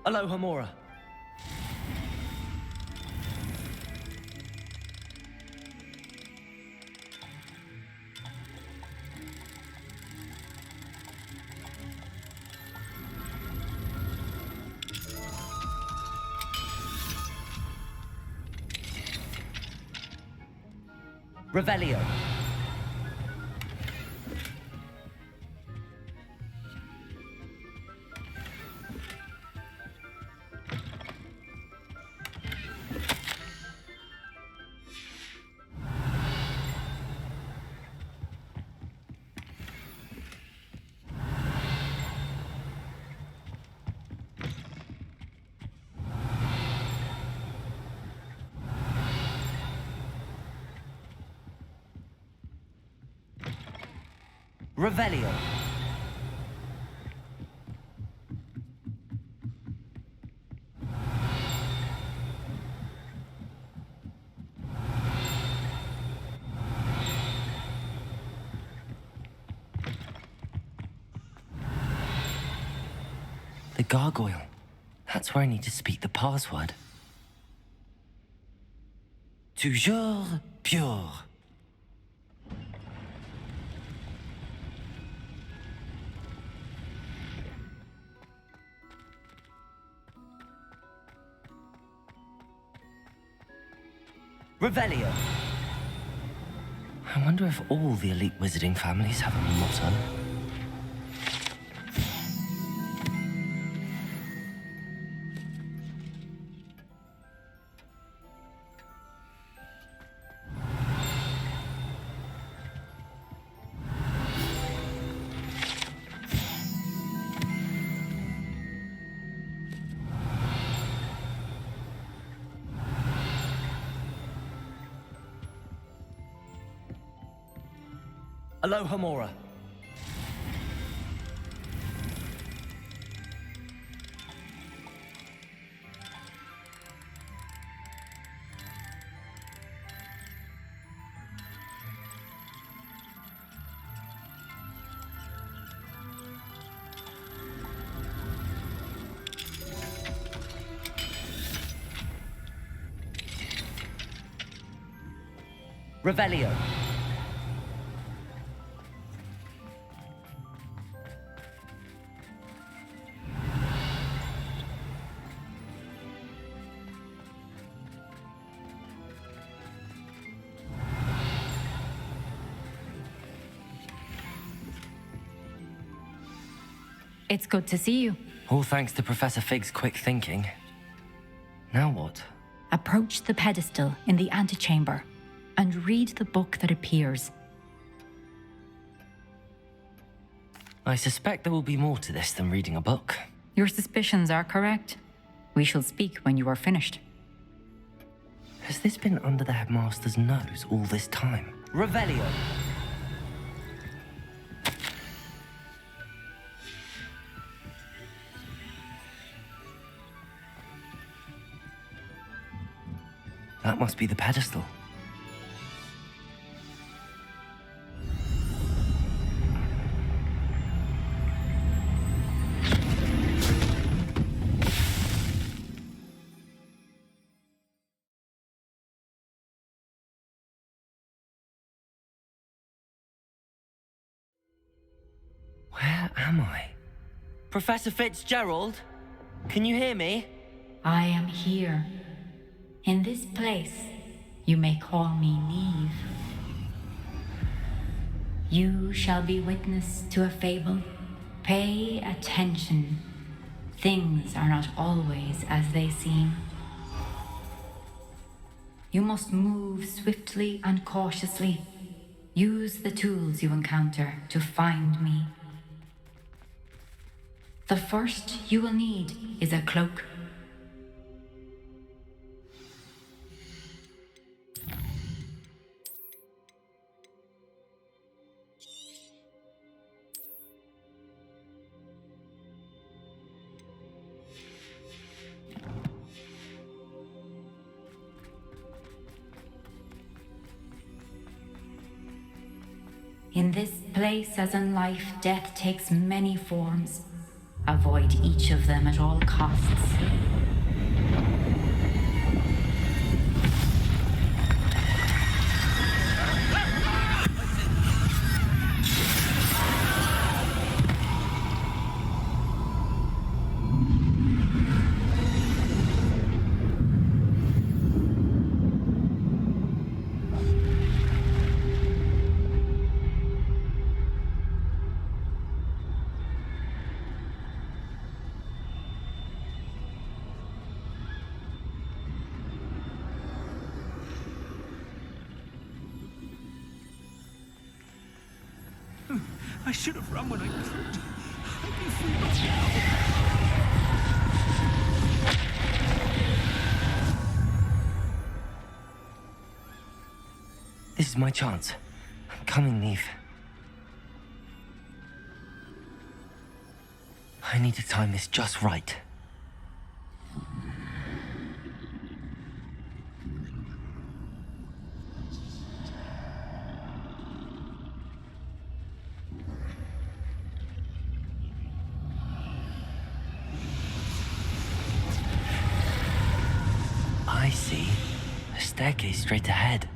[SPEAKER 3] Aloha Mora. Revelio. Revelio. The gargoyle. That's where I need to speak the password. Toujours pure. Revelio. I wonder if all the elite wizarding families have a motto. Aloha Mora. Revelio.
[SPEAKER 1] It's good to see you.
[SPEAKER 3] All thanks to Professor Fig's quick thinking. Now what?
[SPEAKER 1] Approach the pedestal in the antechamber and read the book that appears.
[SPEAKER 3] I suspect there will be more to this than reading a book.
[SPEAKER 1] Your suspicions are correct. We shall speak when you are finished.
[SPEAKER 3] Has this been under the headmaster's nose all this time? Revelio. That must be the pedestal. am I? Professor Fitzgerald? Can you hear me?
[SPEAKER 1] I am here. In this place, you may call me Neve. You shall be witness to a fable. Pay attention. Things are not always as they seem. You must move swiftly and cautiously. Use the tools you encounter to find me. The first you will need is a cloak. In this place, as in life, death takes many forms. Avoid each of them at all costs.
[SPEAKER 2] I should have run when I could. I'd be free by now.
[SPEAKER 3] This is my chance. I'm coming, Neve. I need to time this just right. I see. A staircase straight ahead.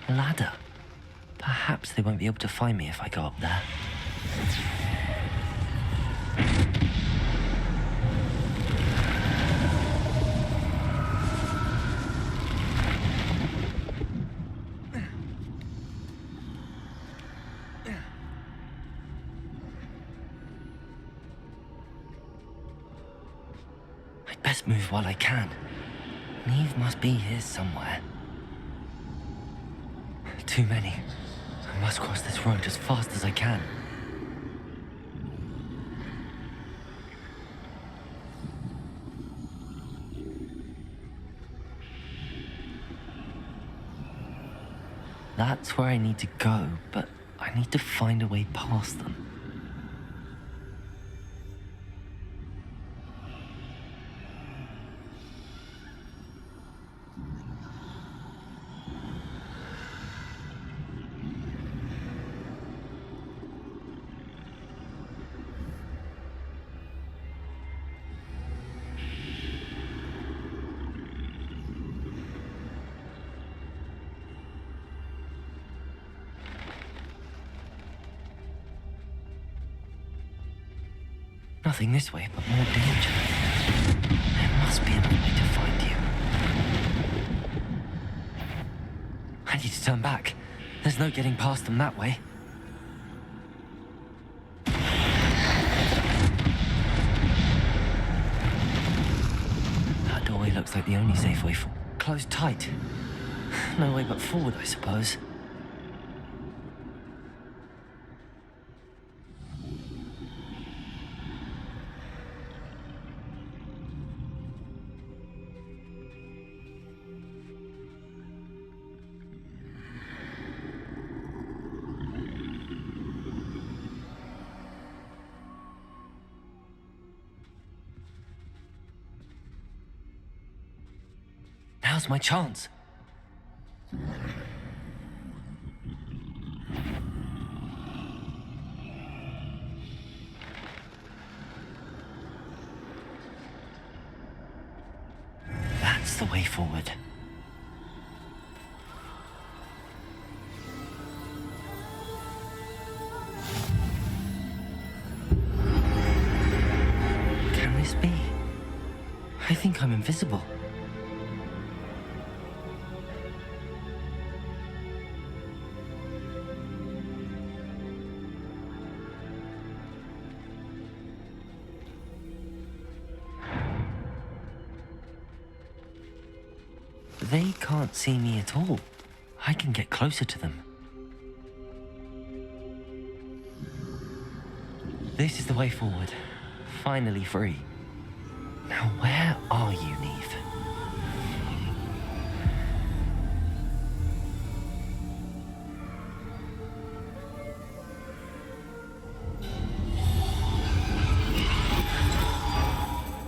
[SPEAKER 3] Ladder. Perhaps they won't be able to find me if I go up there. I'd best move while I can. Neve must be here somewhere. Too many. I must cross this road as fast as I can. That's where I need to go, but I need to find a way past them. Nothing this way, but more danger. There must be another way to find you. I need to turn back. There's no getting past them that way. That doorway looks like the only safe way forward. Closed tight. No way but forward, I suppose. Now's my chance. That's the way forward. Can this be? I think I'm invisible. They can't see me at all. I can get closer to them. This is the way forward. Finally free. Now where are you, Neve?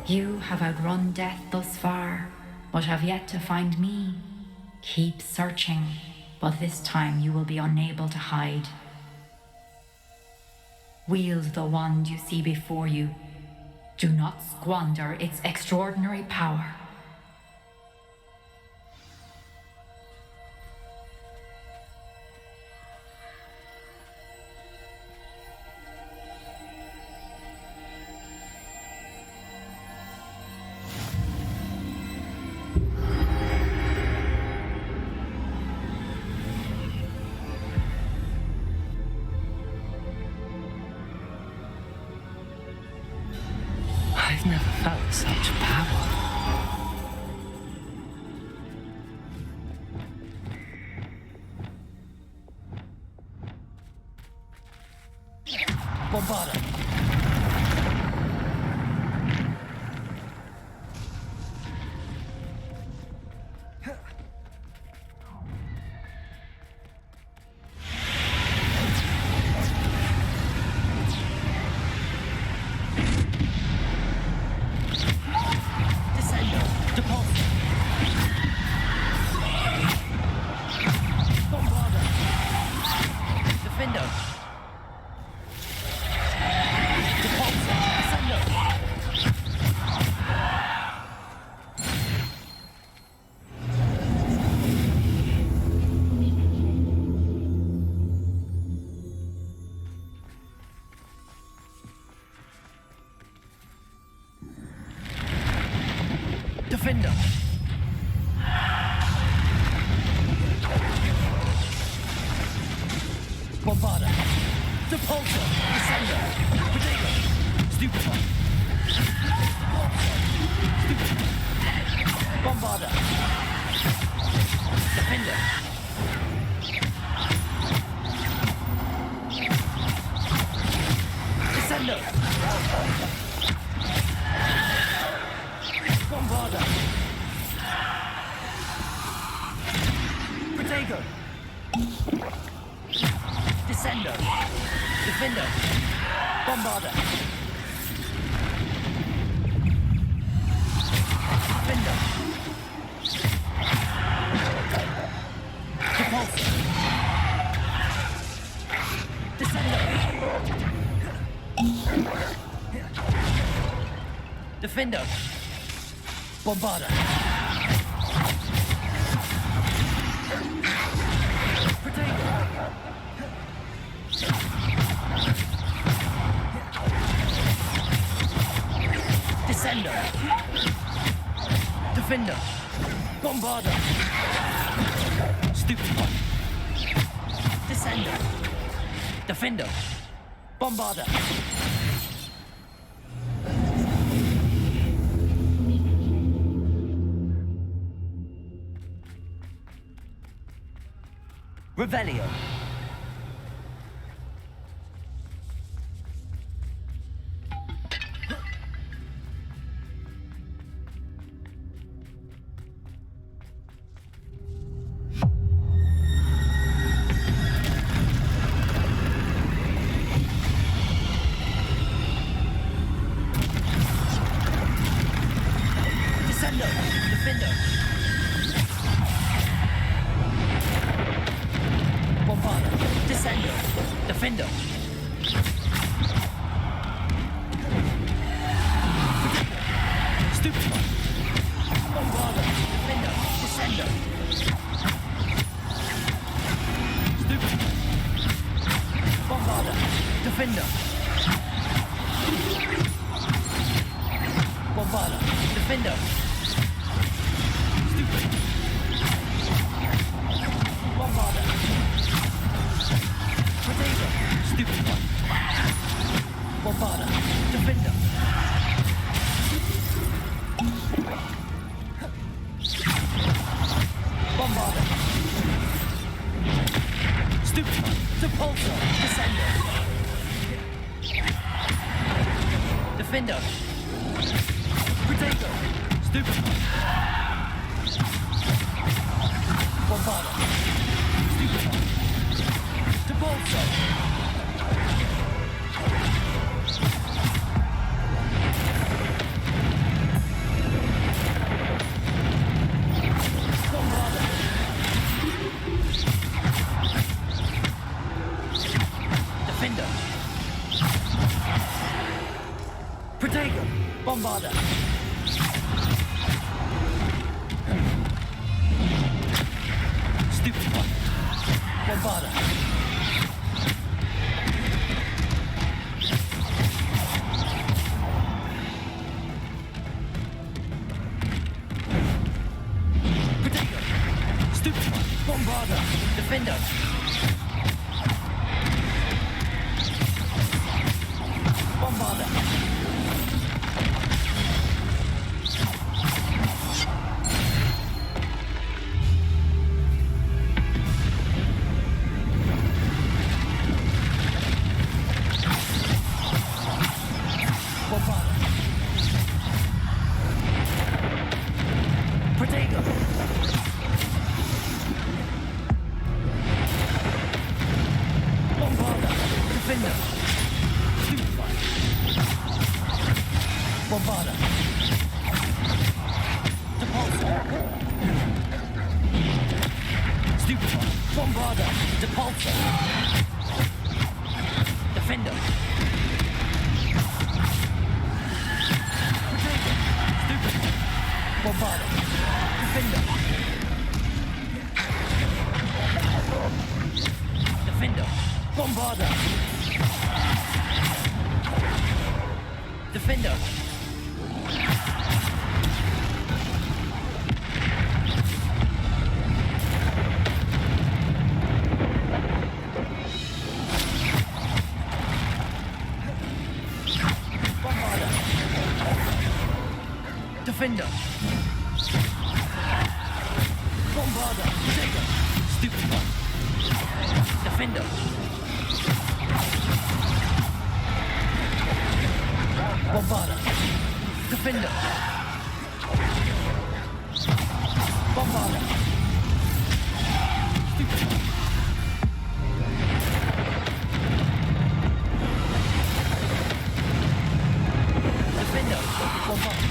[SPEAKER 1] You have outrun death thus far, but have yet to find me. Keep searching, but this time you will be unable to hide. Wield the wand you see before you. Do not squander its extraordinary power.
[SPEAKER 3] I've never felt such power. Bombarda! Defender! Bombarda! Depulsor! Descender! Protego! Stupefy! Stupefy! Bombarda! Defender! Descender! Bombarda! Protego! Descender! Defender! Bombarda! Defender! Depulsor! Descender! Defender! Bombarda! Protego! Descender! Defender! Bombarda! Stupefy! Descender! Defender! Bombarda! Revelio. Descendo. Defender. Defender. Stupefy. Bombarder. Defender. Descender. Stupefy. Bombarder. Defender. Bombarder. Defender. Stupefy. Bombarder. Potato. Stupefy. Bombarder. Defender. Bombarder. Stupefy. Depulsor. Descender. Defender. Potato. Stupefy. Bombarder. Stupefy. Depulsor. Bombarder. Defender. Protego. Bombarder. Stupefy. Bombarder. Protego. Stupefy. Bombarder. Defender. Bombarder. Bombarder. Protego. Bombarder. Defender. Stupefy. Bombarder. Depulsor. Stupefy. Bombarder. Depulsor. Defender. Potato. Stupefy. Bombarder. Defender. Defender. Bombarder. Defender. Bombarder. Defender. Bombarder. Potato. Stupefy. Defender. Bombarder. Defender. Bombarder. Stupefy. Defender. Bombarder.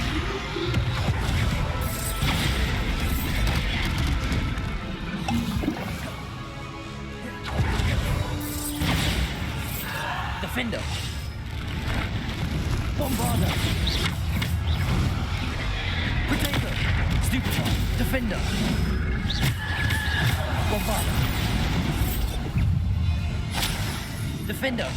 [SPEAKER 3] Defender. Bombarder. Potato. Stupefy. Defender. Bombarder. Defender.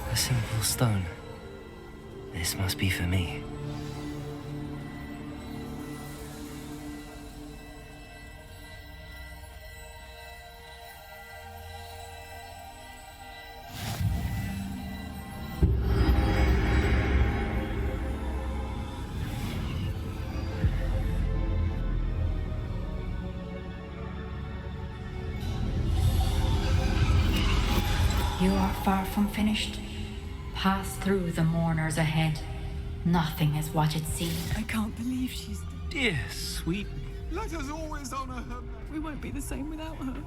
[SPEAKER 3] A simple stone. This must be for me.
[SPEAKER 1] far from finished. Pass through the mourners ahead. Nothing is what it seems.
[SPEAKER 17] I can't believe she's...
[SPEAKER 13] Dear sweet.
[SPEAKER 17] Let us always honor her. We won't be the same without her.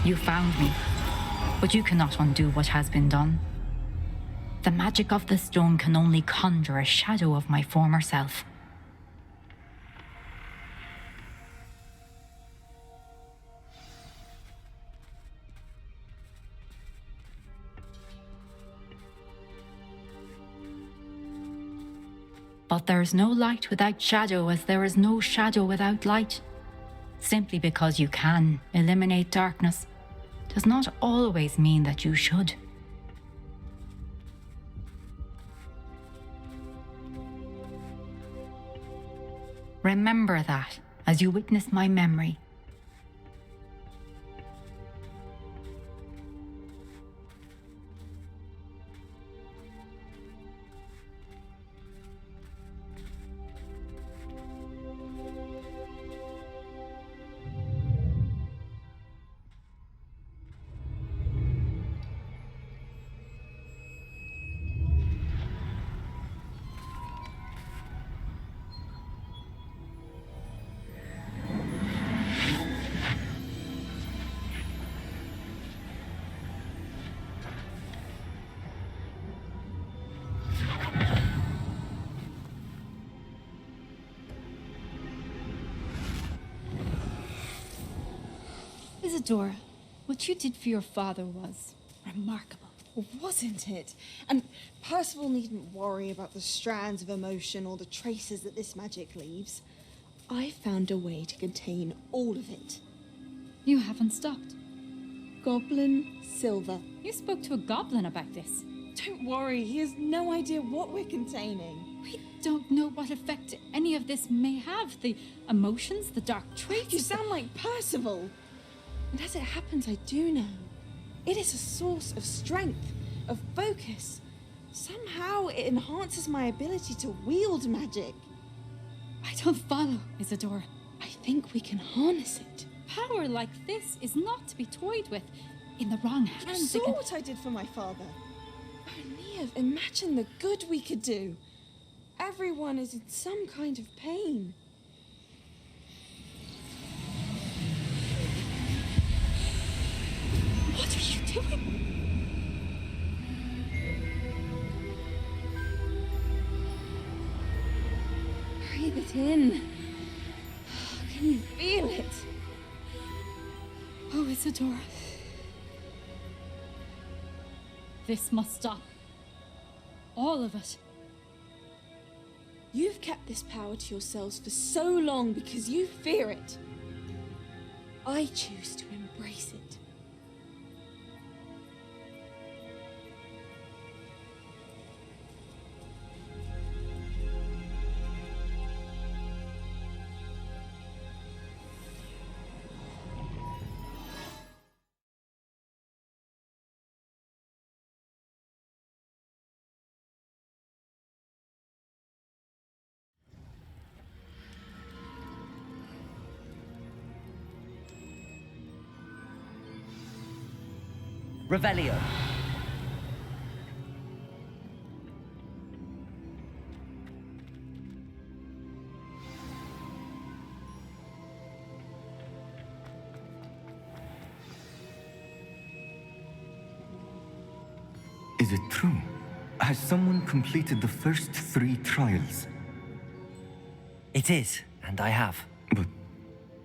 [SPEAKER 1] You found me, but you cannot undo what has been done. The magic of the stone can only conjure a shadow of my former self. But there is no light without shadow, as there is no shadow without light. Simply because you can eliminate darkness does not always mean that you should. Remember that as you witness my memory.
[SPEAKER 18] Isadora, what you did for your father was remarkable.
[SPEAKER 11] Wasn't it? And Percival needn't worry about the strands of emotion or the traces that this magic leaves. I found a way to contain all of it.
[SPEAKER 18] You haven't stopped.
[SPEAKER 11] Goblin Silver.
[SPEAKER 18] You spoke to a goblin about this.
[SPEAKER 11] Don't worry, he has no idea what we're containing.
[SPEAKER 18] We don't know what effect any of this may have. The emotions, the dark traits.
[SPEAKER 11] You sound like Percival. And as it happens, I do know. It is a source of strength, of focus. Somehow it enhances my ability to wield magic.
[SPEAKER 18] I don't follow, Isadora.
[SPEAKER 11] I think we can harness it.
[SPEAKER 18] Power like this is not to be toyed with. In the wrong
[SPEAKER 11] You
[SPEAKER 18] hands,
[SPEAKER 11] saw what I did for my father. Oh, Neve, imagine the good we could do. Everyone is in some kind of pain.
[SPEAKER 18] What are you doing?
[SPEAKER 11] Breathe it in. Can you feel it?
[SPEAKER 18] Oh, Isadora. This must stop. All of it.
[SPEAKER 11] You've kept this power to yourselves for so long because you fear it. I choose to embrace it.
[SPEAKER 3] Revelio.
[SPEAKER 19] Is it true? Has someone completed the first 3 trials?
[SPEAKER 3] It is, and I have.
[SPEAKER 19] But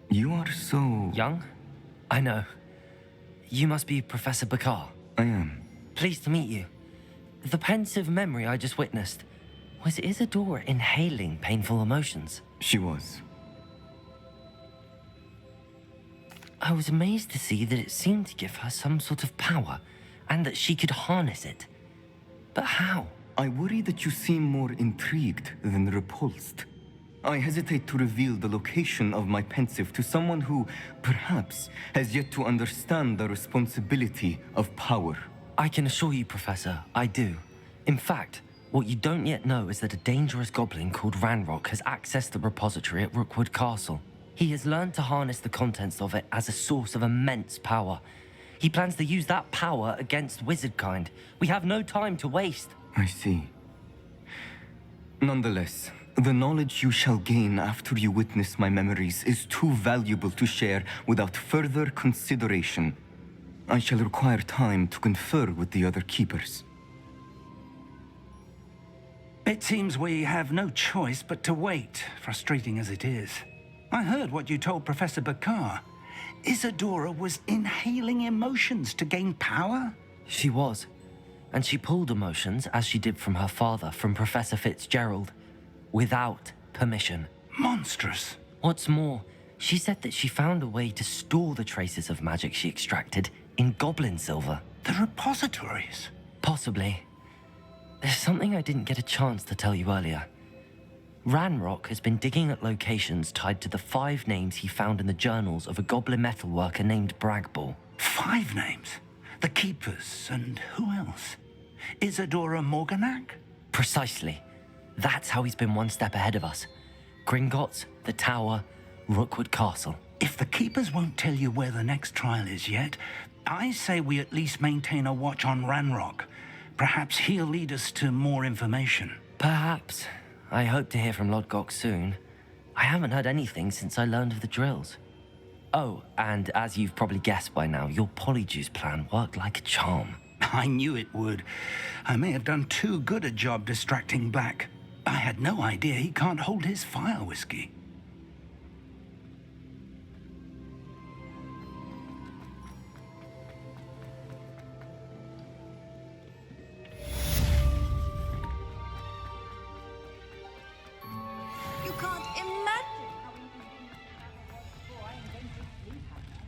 [SPEAKER 19] you are so...
[SPEAKER 3] Young? I know. You must be Professor Bakar.
[SPEAKER 19] I am.
[SPEAKER 3] Pleased to meet you. The pensive memory I just witnessed, was Isadora inhaling painful emotions?
[SPEAKER 19] She was.
[SPEAKER 3] I was amazed to see that it seemed to give her some sort of power, and that she could harness it. But how?
[SPEAKER 19] I worry that you seem more intrigued than repulsed. I hesitate to reveal the location of my pensive to someone who, perhaps, has yet to understand the responsibility of power.
[SPEAKER 3] I can assure you, Professor, I do. In fact, what you don't yet know is that a dangerous goblin called Ranrock has accessed the repository at Rookwood Castle. He has learned to harness the contents of it as a source of immense power. He plans to use that power against wizardkind. We have no time to waste.
[SPEAKER 19] I see. Nonetheless, the knowledge you shall gain after you witness my memories is too valuable to share without further consideration. I shall require time to confer with the other keepers.
[SPEAKER 12] It seems we have no choice but to wait, frustrating as it is. I heard what you told Professor Bakar. Isadora was inhaling emotions to gain power?
[SPEAKER 3] She was. And she pulled emotions, as she did from her father, from Professor Fitzgerald, without permission.
[SPEAKER 12] Monstrous.
[SPEAKER 3] What's more, she said that she found a way to store the traces of magic she extracted in goblin silver.
[SPEAKER 12] The repositories?
[SPEAKER 3] Possibly. There's something I didn't get a chance to tell you earlier. Ranrock has been digging at locations tied to the 5 names he found in the journals of a goblin metalworker named Bragball.
[SPEAKER 12] 5 names? The Keepers, and who else? Isadora Morganac?
[SPEAKER 3] Precisely. That's how he's been one step ahead of us. Gringotts, the Tower, Rookwood Castle.
[SPEAKER 12] If the Keepers won't tell you where the next trial is yet, I say we at least maintain a watch on Ranrock. Perhaps he'll lead us to more information.
[SPEAKER 3] Perhaps. I hope to hear from Lodgok soon. I haven't heard anything since I learned of the drills. Oh, and as you've probably guessed by now, your polyjuice plan worked like a charm.
[SPEAKER 12] I knew it would. I may have done too good a job distracting Black. I had no idea he can't hold his fire whiskey.
[SPEAKER 4] You can't imagine how inconvenient I was before I invented sleep apnea.